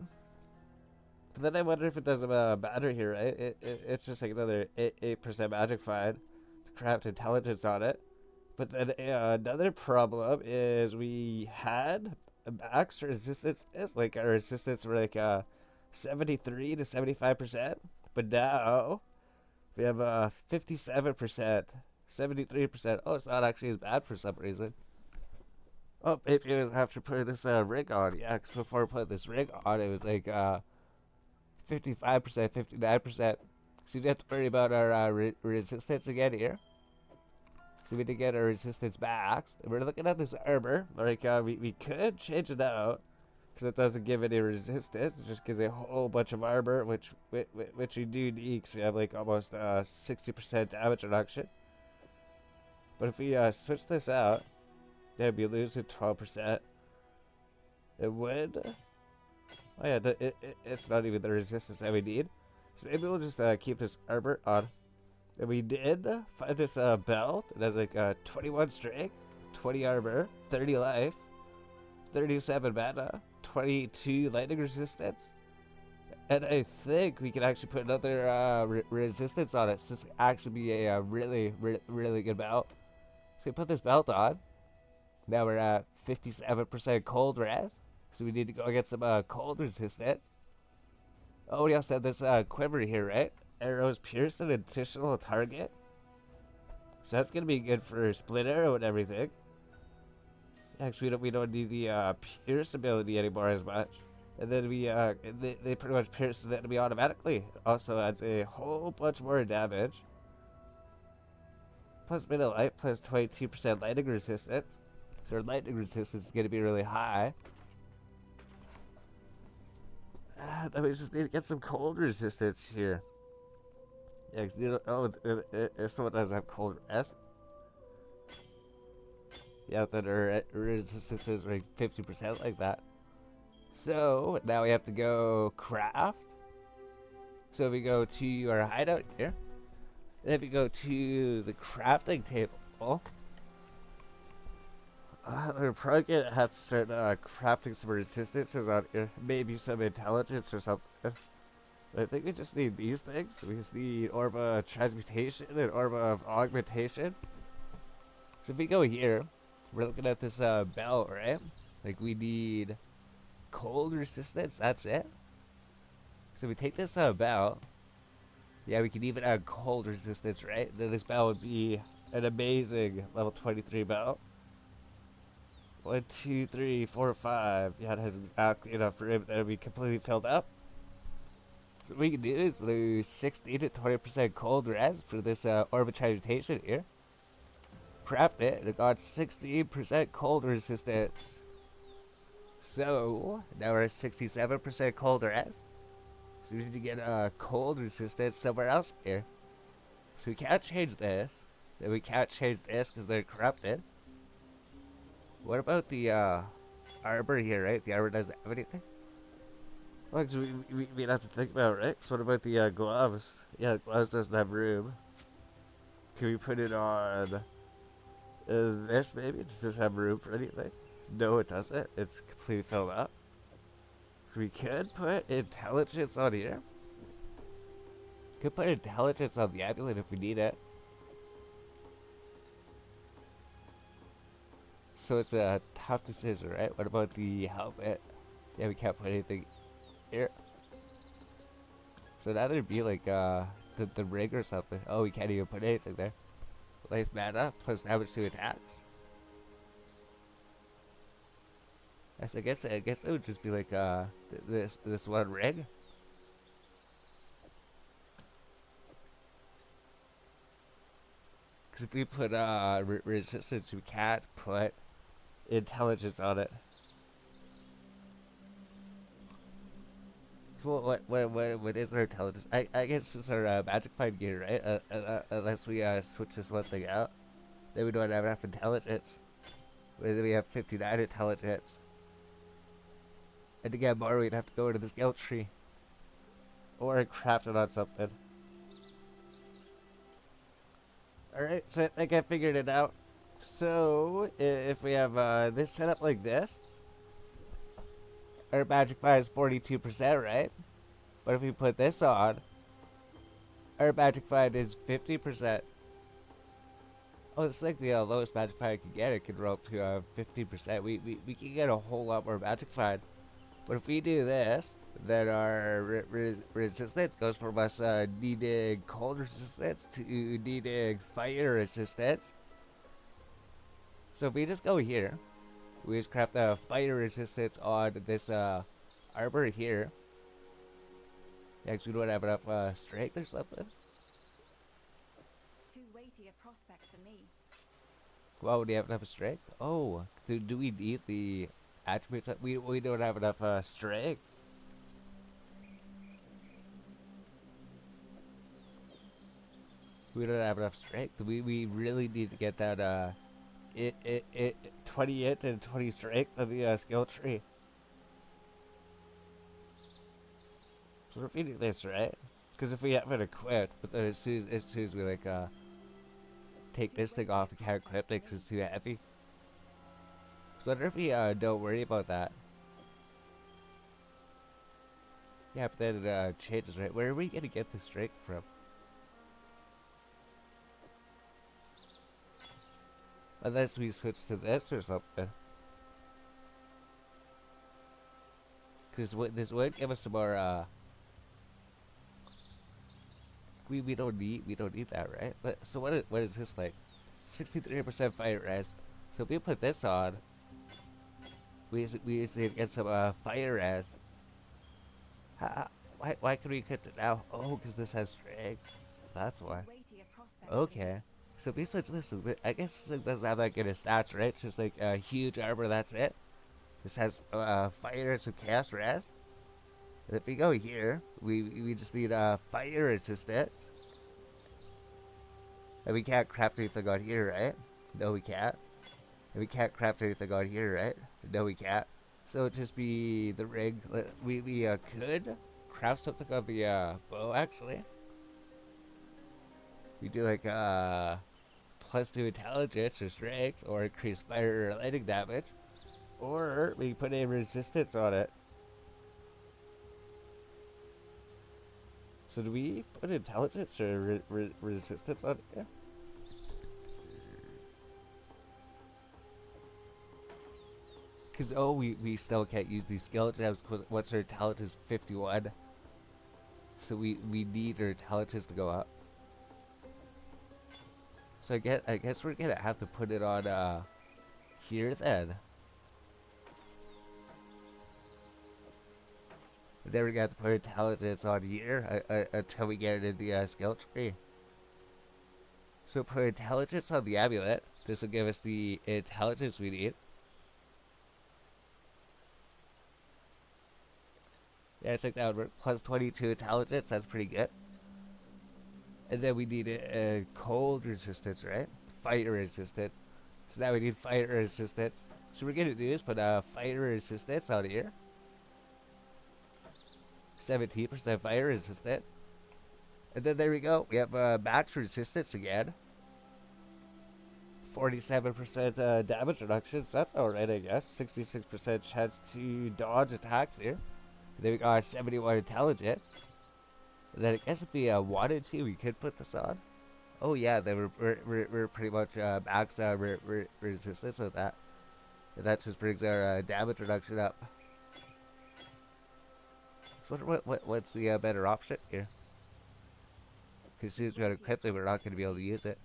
But then I wonder if it doesn't matter here, right? It's just like another 8% magic find to craft intelligence on it. But then another problem is we had max resistance, like our resistance were like 73 to 75%, but now we have 57%, 73%. Oh, it's not actually as bad for some reason. Oh, maybe I have to put this ring on. Yeah, because before I put this ring on, it was like 55%, 59%. So you don't have to worry about our resistance again here. So we need to get our resistance back. We're looking at this armor. Like, we could change it out, because it doesn't give any resistance. It just gives a whole bunch of armor, which we do need, because we have like almost 60% damage reduction. But if we switch this out, They'd be losing 12%. It would. Oh yeah, it's not even the resistance that we need. So maybe we'll just keep this armor on. And we did find this belt. It has like 21 strength, 20 armor, 30 life, 37 mana, 22 lightning resistance. And I think we can actually put another resistance on it. So this actually be a really, really good belt. So we put this belt on. Now we're at 57% cold res. So we need to go get some cold resistance. Oh, we also have this quiver here, right? Arrows pierce an additional target. So that's going to be good for split arrow and everything. Yeah, because we don't need the pierce ability anymore as much. And then they pretty much pierce the enemy automatically. Also adds a whole bunch more damage. Plus minute life, plus 22% lightning resistance. So our lightning resistance is going to be really high. Then we just need to get some cold resistance here. Yeah, this one doesn't have cold res. Yeah, then our resistance is like 50% like that. So now we have to go craft. So we go to our hideout here. Then we go to the crafting table. We're probably gonna have to start crafting some resistances on here. Maybe some intelligence or something. But I think we just need these things. We just need Orb of Transmutation and Orb of Augmentation. So if we go here, we're looking at this belt, right? Like we need cold resistance, that's it. So we take this belt. Yeah, we can even add cold resistance, right? Then this belt would be an amazing level 23 belt. 1, 2, 3, 4, 5. Yeah, it has exactly enough room that it'll be completely filled up. So what we can do is lose 60 to 20% cold res for this Orb of Transmutation here. Craft it, and it got 16% cold resistance. So, now we're at 67% cold res. So we need to get cold resistance somewhere else here. So we can't change this. Then we can't change this because they're corrupted. What about the armor here, right? The armor doesn't have anything. Well, cause we'd have to think about it, right? So what about the gloves? Yeah, the gloves doesn't have room. Can we put it on this maybe? Does this have room for anything? No, it doesn't. It's completely filled up. So we could put intelligence on here. Could put intelligence on the amulet if we need it. So it's a tough decision, right? What about the helmet? Yeah, we can't put anything here. So now there'd be like the ring or something. Oh, we can't even put anything there. Life mana plus damage to attacks. I guess it would just be like this one ring. Because if we put resistance, we can't put intelligence on it. So what is our intelligence? I guess it's our magic find gear, right? Unless we switch this one thing out, then we don't have enough intelligence. Then we have 59 intelligence. And to get more, we'd have to go into this guild tree. Or craft it on something. Alright, so I think I figured it out. So, if we have this set up like this, our magic find is 42%, right? But if we put this on, our magic find is 50%. Oh, it's like the lowest magic find I can get. It could roll up to 50%. We can get a whole lot more magic find. But if we do this, then our resistance goes from us needing cold resistance to needing fire resistance. So if we just go here, we just craft a fire resistance on this armor here. Yeah, because we don't have enough strength or something. Too weighty a prospect for me. Well, do you have enough strength? Oh, do we need the attributes? We don't have enough strength. We don't have enough strength. We really need to get that it 20 hit and 20 strength on the skill tree. So if we do this, right? Because if we have it equipped, but then as soon as we like take this thing off, we can't equip it because it's too heavy. So I wonder if we don't worry about that. Yeah, but then it changes, right? Where are we gonna get the strength from? Unless we switch to this or something. Because this would give us some more. We don't need that, right? But, so what is this like? 63% fire res. So if we put this on, we usually get some fire res. Why can we equip it now? Oh, because this has strength. That's why. Okay. So besides this, I guess it doesn't have that good a stats, right? It's just like a huge armor, that's it. This has fire and some chaos res. And if we go here, we just need fire resistance. And we can't craft anything on here, right? No, we can't. And we can't craft anything on here, right? No, we can't. So it'd just be the ring. We could craft something on the bow, actually. We do like +2 intelligence or strength, or increase fire or lightning damage. Or we put a resistance on it. So do we put intelligence or resistance on it? Yeah. Because, oh, we still can't use these skill gems once our intelligence is 51. So we need our intelligence to go up. So I guess we're gonna have to put it on here then. Then we're gonna have to put intelligence on here until we get it in the skill tree. So put intelligence on the amulet. This will give us the intelligence we need. Yeah, I think that would work. +22 intelligence, that's pretty good. And then we need a cold resistance, right? Fire resistance. So now we need fire resistance. So we're gonna do is put fire resistance on here. 17% fire resistance. And then there we go. We have max resistance again. 47% damage reduction. So that's alright, I guess. 66% chance to dodge attacks here. And then we got 71 intelligence. And then I guess if we wanted to, we could put this on. Oh yeah, then we're pretty much max resistance with that. And that just brings our damage reduction up. So what's the better option here? Because as soon as we got equipped it, we're not going to be able to use it.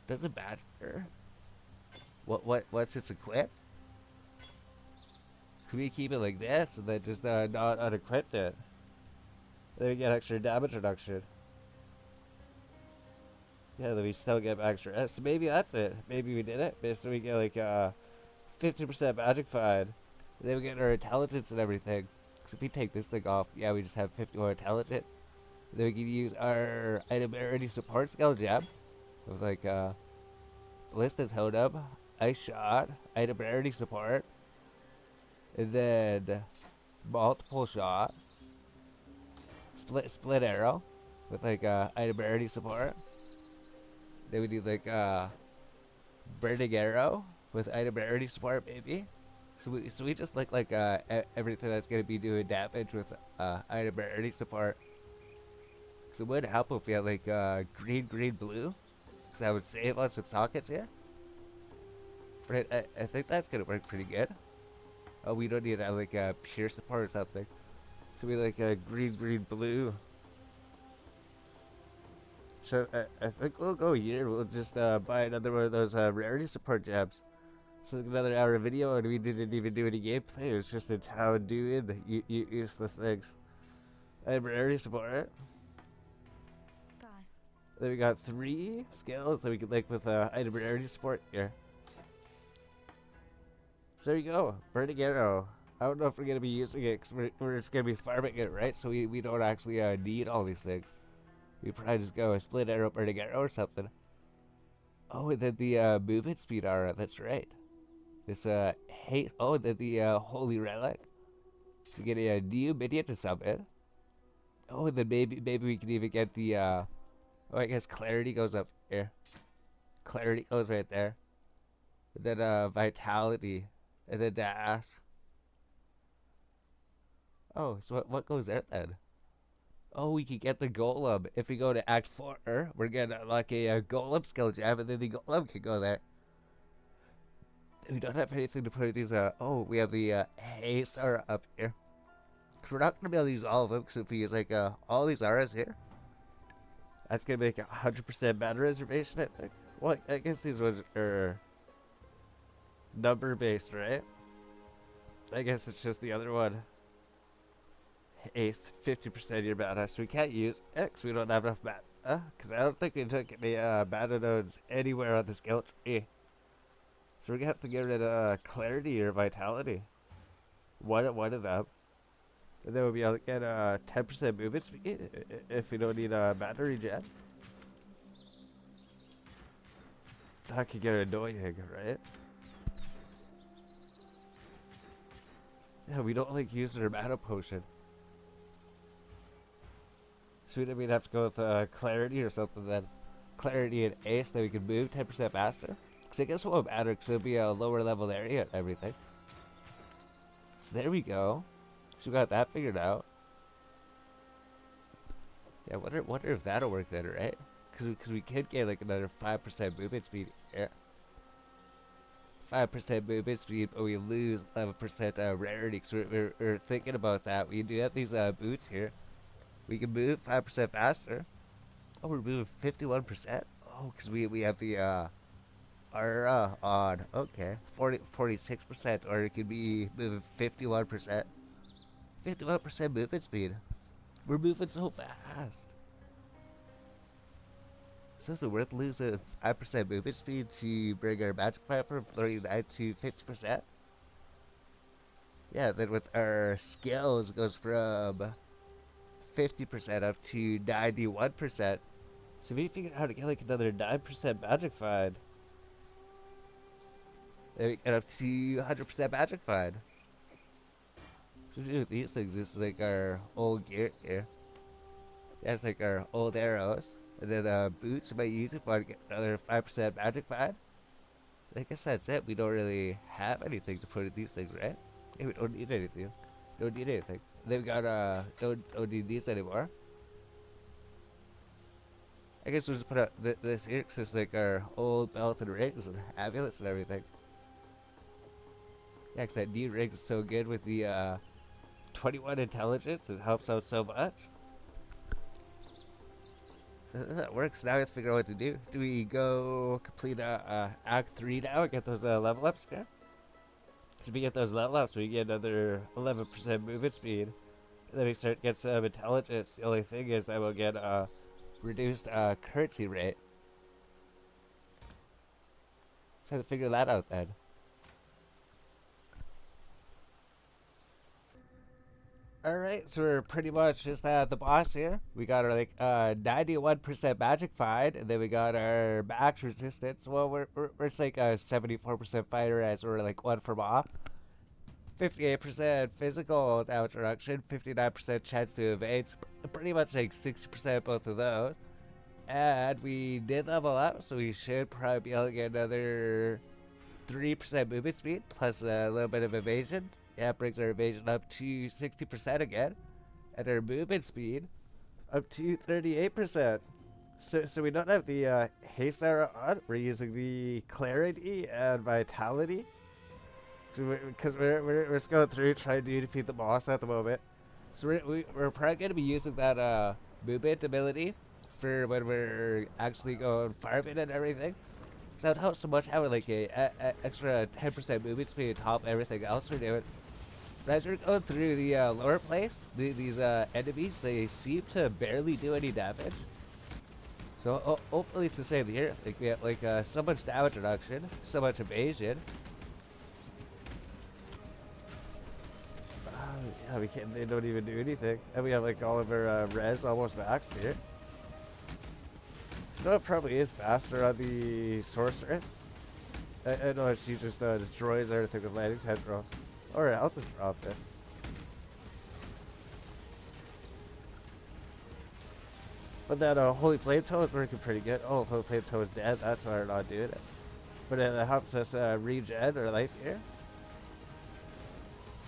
Doesn't matter. Once it's equipped? Can we keep it like this and then just not unequip it? Then we get extra damage reduction. Yeah, then we still get extra. So maybe that's it. Maybe we did it. So we get like 50% magic fine. Then we get our intelligence and everything. So if we take this thing off, yeah, we just have 51 intelligence. Then we can use our item rarity support skill gem. It was like ballistic totem, ice shot, item rarity support, and then multiple shot, split arrow with like item rarity support. Then we need like burning arrow with item rarity support, maybe. So we just look like everything that's gonna be doing damage with item rarity support. So it would help if we had like green, blue, because that would save us some sockets here. But I think that's gonna work pretty good. Oh, we don't need to have like pure support or something. So we like green, blue. So I think we'll go here. We'll just buy another one of those rarity support gems. So it's another hour video, and we didn't even do any gameplay. It was just a town doing useless things. I have rarity support. Then we got 3 skills that we could like with item rarity support here. So there you go, burning arrow. I don't know if we're gonna be using it because we're just gonna be farming it, right? So we don't actually need all these things. We probably just go a split arrow, burning arrow, or something. Oh, and then the movement speed aura. That's right. This hate. Oh, and then the holy relic. To get a new minion to summon. Oh, and then maybe we can even get the. Oh, I guess clarity goes up here. Clarity goes right there. And then vitality, and then dash. Oh, so what goes there then? Oh, we can get the golem. If we go to Act 4, we're gonna unlock a golem skill gem, and then the golem can go there. We don't have anything to put these, oh, we have the haste aura up here. Cause we're not gonna be able to use all of them, because if we use, like, all these auras here, that's gonna make 100% mana reservation, I think. Well, I guess these ones are number based, right? I guess it's just the other one. Haste 50% of your mana, so we can't use it because we don't have enough mana. Because I don't think we took any mana nodes anywhere on the skill tree. So we're gonna have to get rid of clarity or vitality. One of them. And then we'll be able to get 10% movement speed if we don't need a mana regen. That could get annoying, right? Yeah, we don't like using our mana potion. So we'd have to go with clarity or something then. Clarity and ace, then we can move 10% faster. Because I guess it won't matter because it'll be a lower level area and everything. So there we go. So we got that figured out. Yeah, wonder if that'll work then, right? Because we could get like another 5% movement speed here. 5% movement speed, but we lose 11% rarity. Because we're thinking about that. We do have these boots here. We can move 5% faster. Oh, we're moving 51%. Oh, because we have the aura on. Okay, 46%, or it could be moving 51%. 51% movement speed. We're moving so fast. So is it worth losing 5% movement speed to bring our magic fight from 39 to 50%? Yeah, then with our skills, it goes from 50% up to 91%. So if we figure out how to get like another 9% magic find, then we get up to 100% magic find. So do with these things, this is like our old gear here. Yeah, it's like our old arrows. And then boots, I might use it if I get another 5% magic find. I guess that's it. We don't really have anything to put in these things, right? Yeah, we don't need anything. Don't need anything. Then we got don't need these anymore. I guess we'll just put out this here because it's like our old belt and rings and amulets and everything. Yeah, because that new ring is so good with the 21 intelligence. It helps out so much. So that works. Now we have to figure out what to do. Do we go complete Act 3 now and get those level ups here? If we get those level ups, we get another 11% movement speed. And then we start to get some intelligence. The only thing is that we'll get reduced currency rate. So to figure that out then. Alright, so we're pretty much just at the boss here. We got our like 91% magic find, and then we got our max resistance. Well, we're it's like a 74% fighter as we're like one from off. 58% physical damage reduction, 59% chance to evade. So pretty much like 60% both of those. And we did level up, so we should probably be able to get another 3% movement speed plus a little bit of evasion. Yeah, it brings our evasion up to 60% again. And our movement speed up to 38%. So we don't have the haste arrow on. We're using the clarity and vitality. Because we're just going through trying to defeat the boss at the moment. So we're probably going to be using that movement ability for when we're actually going farming and everything. So it helps so much having like a extra 10% movement speed on top of everything else we're doing. But as we're going through the lower place, these enemies, they seem to barely do any damage. So hopefully it's the same here. Like we have like so much damage reduction, so much evasion. Yeah, we can't. They don't even do anything, and we have like all of our res almost maxed here. So it probably is faster on the sorceress. I know she just destroys everything with lightning tendrils. Or health is dropped it. But that Holy Flame Toe is working pretty good. Oh, Holy Flame Toe is dead. That's why we're not doing it. But it helps us regen our life here.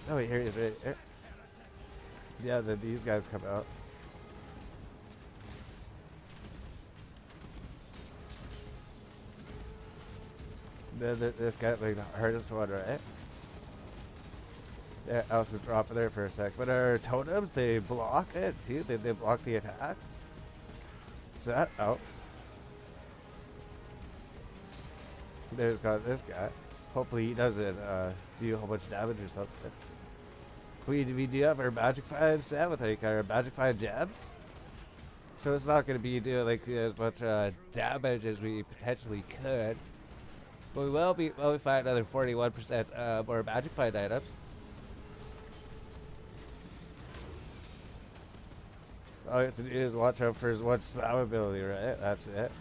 Oh, wait, here he is right here. Yeah, then these guys come out. Then this guy's like the hardest one, right? Yeah, else is dropping there for a sec. But our totems, they block it too. They block the attacks. So that helps. There's got this guy. Hopefully he doesn't do a whole bunch of damage or something. We do have our Magic Find set with like our Magic Find gems. So it's not going to be doing like as much damage as we potentially could. But we will be find another 41% more Magic Find items. All you have to do is watch out for his one slam ability, right? That's it.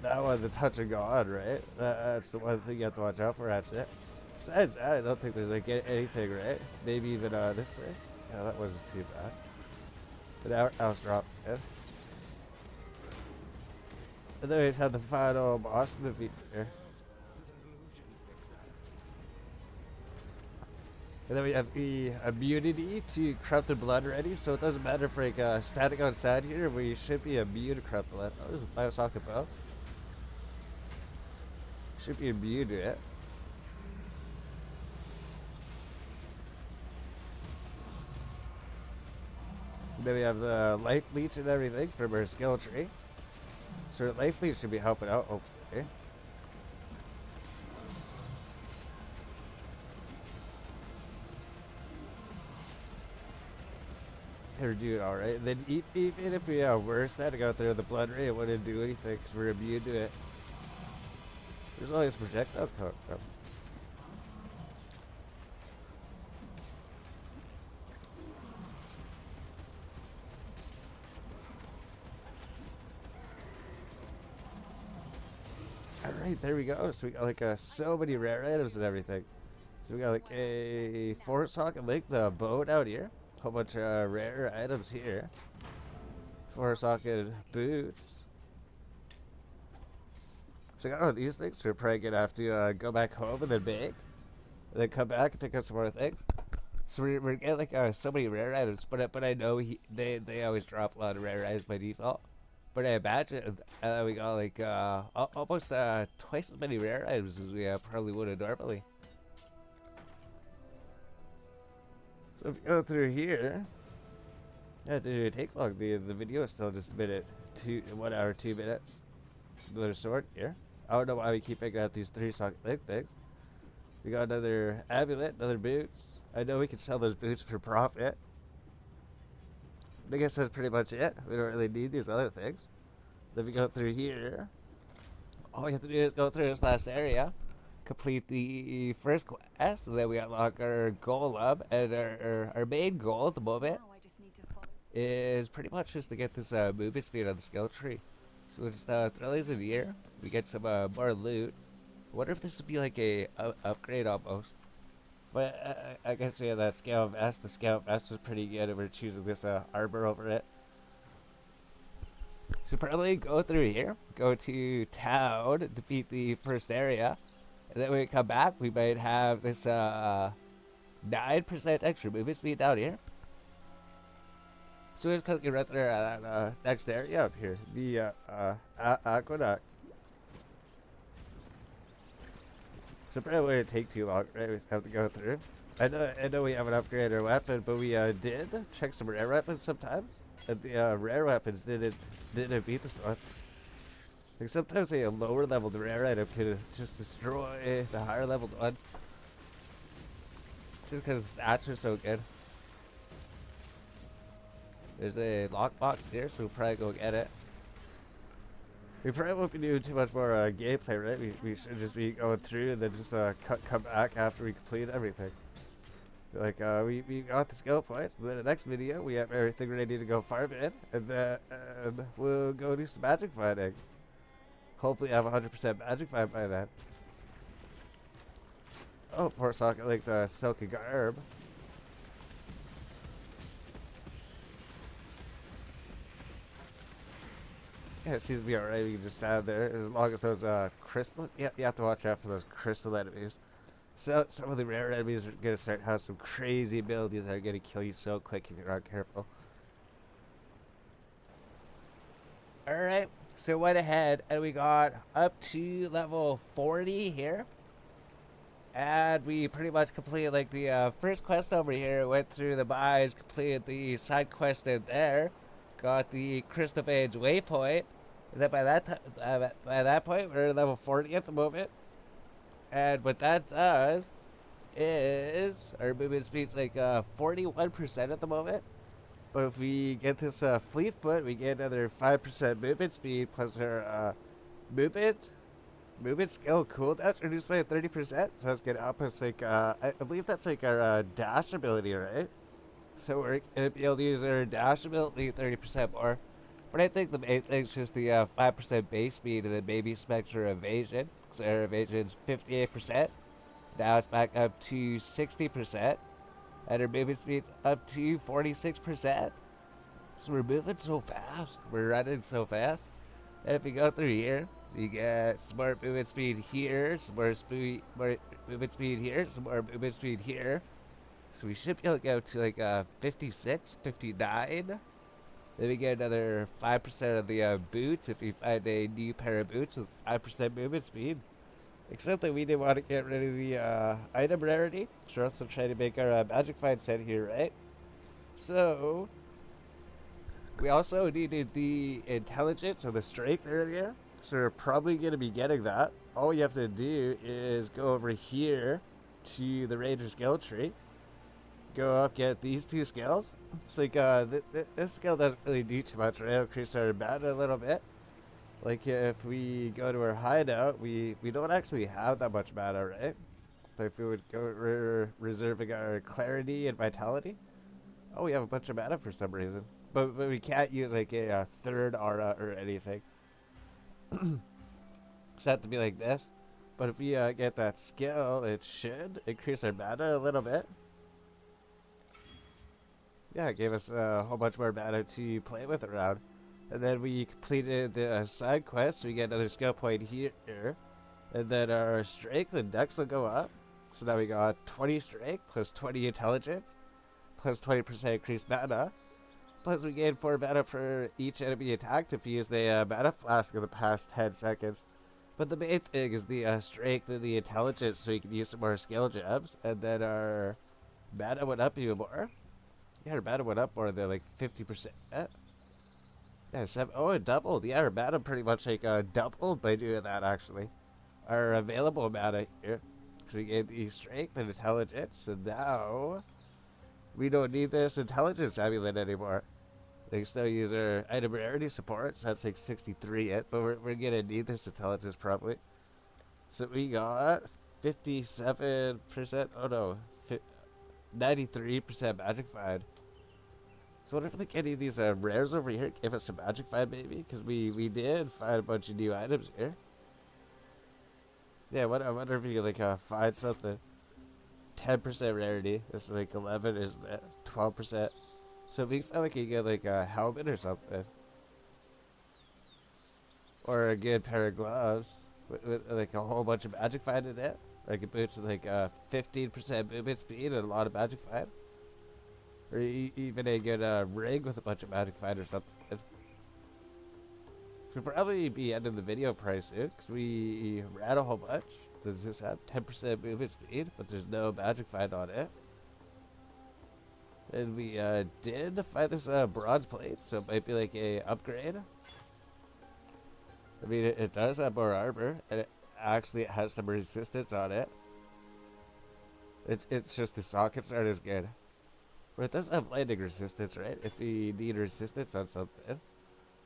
That one, the touch of God, right? That's the one thing you have to watch out for. That's it. Besides that, I don't think there's like anything, right? Maybe even this thing. Yeah, that wasn't too bad. But now else dropped it. And then we just had the final boss in the defeat here. And then we have the immunity to corrupted blood ready, so it doesn't matter if we're like standing outside here, we should be immune to corrupted blood. Oh, there's a 5-socket bow. Should be immune to it. And then we have the life leech and everything from our skill tree. So the life leech should be helping out, hopefully. They're doing alright. Then even if we were standing out there in the blood ray, it wouldn't do anything because we're immune to it. There's always projectiles coming from. Alright, there we go. So we got like so many rare items and everything. So we got like a 4-socket link, the boat out here. A whole bunch of rare items here. 4-socket boots. So I got all these things, so we're probably gonna have to go back home and then bake. And then come back and pick up some more things. So we're getting like so many rare items, but I know they always drop a lot of rare items by default. But I imagine we got like almost twice as many rare items as we probably would have normally. So if you go through here, yeah, it didn't take long. The video is still just a minute, 1 hour, 2 minutes. Another sword here. I don't know why we keep picking out these 3-socket link things. We got another amulet, another boots. I know we can sell those boots for profit. I guess that's pretty much it. We don't really need these other things. Then we go through here. All we have to do is go through this last area, complete the first quest, and then we unlock our goal up. And our main goal at the moment Now I just need to follow. is pretty much just to get this movement speed on the skill tree. So we'll just throw these in the air. We get some more loot. I wonder if this would be like a upgrade almost. But I guess yeah, that scale vest. The scale vest is pretty good, and we're choosing this armor over it. So probably go through here, go to town, defeat the first area, and then when we come back, we might have this 9% extra movement speed down here. So we're just clicking right there at that next area up here, the aqueduct. So probably wouldn't take too long, right? We just have to go through. I know we haven't upgraded our weapon, but we did check some rare weapons sometimes, and the rare weapons didn't beat this one. Like sometimes a lower leveled rare item could just destroy the higher leveled ones, just because stats are so good. There's a lockbox here, so we'll probably go get it. We probably won't be doing too much more gameplay, right? We should just be going through and then just come back after we complete everything. Like, we got the skill points, and then the next video, we have everything ready to go farm in, and then we'll go do some magic finding. Hopefully have 100% magic find by then. Oh, of course, I like the silky garb. Yeah, it seems to be alright. We can just stand there as long as those crystal. Yeah, you have to watch out for those crystal enemies. So some of the rare enemies are gonna start having some crazy abilities that are gonna kill you so quick if you're not careful. Alright, so went ahead and we got up to level 40 here. And we pretty much completed like the first quest over here. Went through the mines, completed the side quest in there. Got the Crystal Age waypoint. And then by that point, we're at level 40 at the moment. And what that does is our movement speed's like 41% at the moment. But if we get this fleet foot, we get another 5% movement speed plus our movement skill cooldowns reduced by 30%. So that's gonna help us like I believe that's like our dash ability, right? So we're gonna be able to use our dash ability 30% more. But I think the main thing is just the 5% base speed and then maybe Spectre evasion. So our evasion's 58%. Now it's back up to 60%. And our movement speed's up to 46%. So we're moving so fast. We're running so fast. And if we go through here, you get some more movement speed here, some more movement speed here, some more movement speed here. So we should be able to go to like 56, 59. Then we get another 5% of the boots if we find a new pair of boots with 5% movement speed. Except that we didn't want to get rid of the item rarity. We're also trying to make our magic find set here, right? So, we also needed the intelligence or the strength earlier. So we're probably going to be getting that. All you have to do is go over here to the ranger skill tree. Go up, get these two skills. It's like, this skill doesn't really do too much, right? It'll increase our mana a little bit. Like, if we go to our hideout, we don't actually have that much mana, right? But if we would go reserving our clarity and vitality, oh, we have a bunch of mana for some reason. But we can't use, like, a third aura or anything. It's had to be like this. But if we get that skill, it should increase our mana a little bit. Yeah, it gave us a whole bunch more mana to play with around. And then we completed the side quest, so we get another skill point here. And then our strength and dex will go up. So now we got 20 strength, plus 20 intelligence, plus 20% increased mana. Plus we gain 4 mana for each enemy attacked if you use the mana flask in the past 10 seconds. But the main thing is the strength and the intelligence, so we can use some more skill gems. And then our mana went up even more. Yeah, our mana went up more than like 50%. Yeah, it doubled. Yeah, our mana pretty much like doubled by doing that actually. Our available mana here. So we get the strength and intelligence, and now we don't need this intelligence amulet anymore. They can still use our item rarity support, so that's like 63 it, but we're gonna need this intelligence probably. So we got 57%, oh no, 93% magic find. So what if like any of these rares over here give us some magic find maybe? Because we did find a bunch of new items here. Yeah, I wonder if you could like find something. 10% rarity. This is like 11, isn't it? 12%. So if we find like you get like a helmet or something. Or a good pair of gloves with like a whole bunch of magic find in it. Like it boots with like 15% movement speed and a lot of magic find. Or even a good rig with a bunch of magic find or something. Should probably be ending the video price soon, because we ran a whole bunch. Does this have 10% movement speed, but there's no magic find on it. And we did find this bronze plate, so it might be like a upgrade. I mean, it does have more armor, and it actually has some resistance on it. It's just the sockets aren't as good. But it does have lightning resistance, right? If we need resistance on something.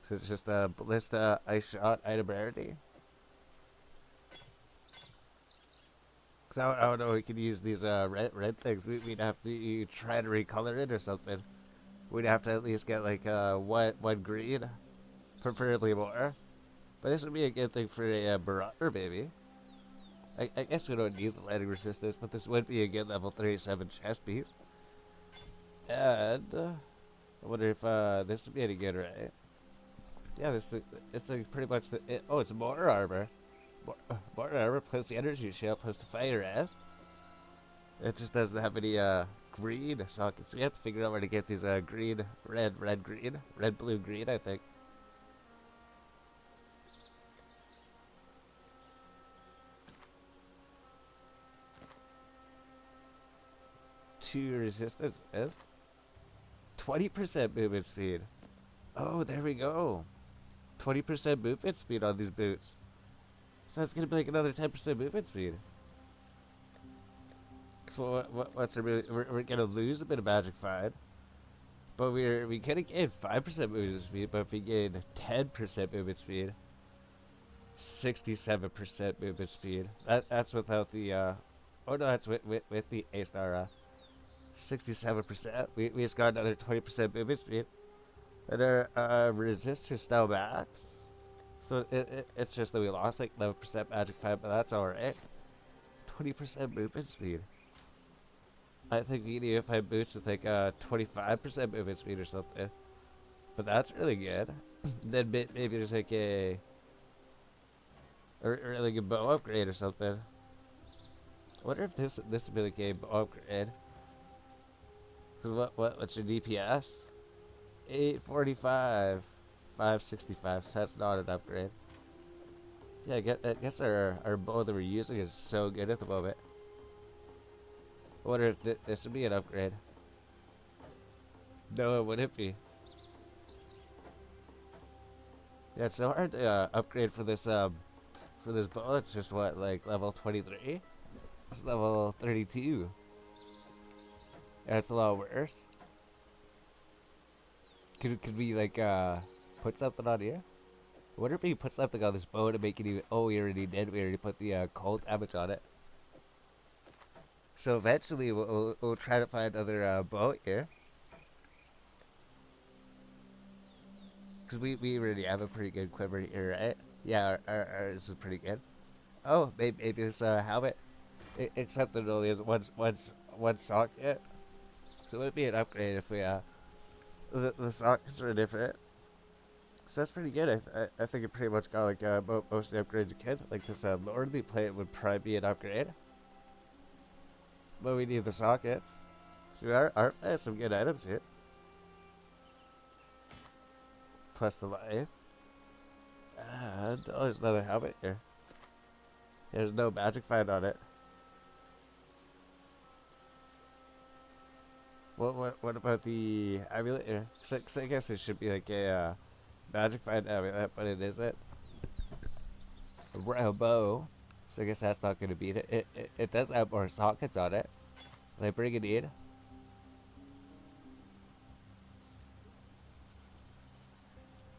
So it's just a ballista ice shot item rarity. Cause I don't know, we could use these red things. We'd have to try to recolor it or something. We'd have to at least get like one green, preferably more. But this would be a good thing for a Marauder, maybe. I guess we don't need the lighting resistance, but this would be a good level 37 chest piece. And I wonder if this would be any good, right? Yeah, it's like pretty much oh, it's more armor. More armor plus the energy shield plus the fire ass. It just doesn't have any green sockets. So we have to figure out where to get these green, red, green, red, blue, green, I think. Two resistance is 20% movement speed. Oh, there we go. 20% movement speed on these boots. So that's gonna be like another 10% movement speed. So what's we're gonna lose a bit of magic find, but we gonna gain 5% movement speed. But if we gain 10% movement speed, 67% movement speed. That's without the oh no, that's with the A star. 67%. We just got another 20% movement speed. And our resistor still max. So it's just that we lost like 11% magic find, but that's alright. 20% movement speed. I think we need to find boots with like 25% movement speed or something. But that's really good. Then maybe there's like a really good bow upgrade or something. I wonder if this would be like a bow upgrade. Cause what's your DPS? 845, 565. So that's not an upgrade. Yeah, I guess our bow that we're using is so good at the moment. I wonder if this would be an upgrade. No, it wouldn't be. Yeah, it's so hard to upgrade for this bow. It's just what, like level 23? It's level 32. That's a lot worse. Could we like put something on here? I wonder if we put something on this bow to make it even. Oh, we already did. We already put the cold damage on it. So eventually we'll try to find another bow here. Because we already have a pretty good quiver here, right? Yeah, ours is pretty good. Oh, maybe this helmet. Except that it only has one socket. So it would be an upgrade if we the sockets are different. So that's pretty good. I think it pretty much got like most of the upgrades you can. Like this lordly plate would probably be an upgrade. But we need the sockets. So we are finding some good items here. Plus the life. And oh, there's another helmet here. There's no magic find on it. What about the amulet here? Cause I guess it should be like a magic find amulet, but it isn't. A royal bow. So I guess that's not gonna beat it. It does have more sockets on it. Like Brigadier.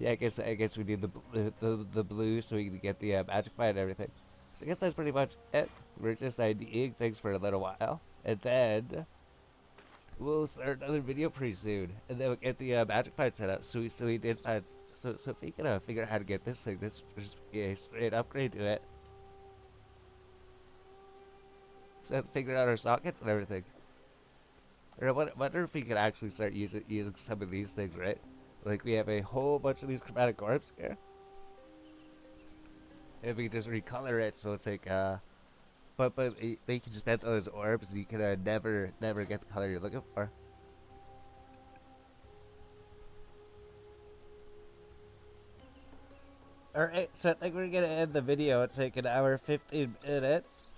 Yeah, I guess we need the blue so we can get the magic find and everything. So I guess that's pretty much it. We're just IDing things for a little while, and then we'll start another video pretty soon, and then we'll get the magic find set up. So we did find. So if we can figure out how to get this thing, this is a straight upgrade to it. So we have to figure out our sockets and everything. Or I wonder if we could actually start using some of these things, right? Like we have a whole bunch of these chromatic orbs here. If we just recolor it, so it's like but you can spend those orbs, you can never get the color you're looking for. Alright, so I think we're gonna end the video. It's like an hour 15 minutes.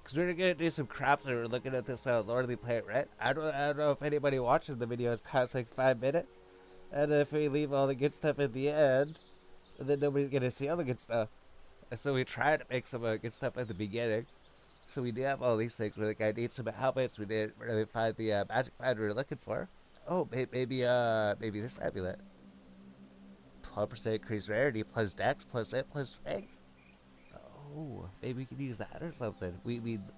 Cause we're gonna do some crafts and we're looking at this lordly plate, right? I don't know if anybody watches the videos past like 5 minutes. And if we leave all the good stuff at the end, then nobody's gonna see all the good stuff. And so we try to make some good stuff at the beginning. So we do have all these things. We're like, I need some helmets. We didn't really find the magic find we were looking for. Oh, maybe this amulet. 12% increased rarity plus dex plus it plus strength. Oh, maybe we could use that or something.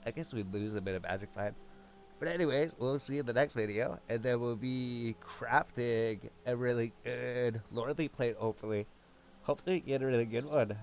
I guess we'd lose a bit of magic find. But anyways, we'll see in the next video, and then we'll be crafting a really good lordly plate, hopefully. Hopefully we get a really good one.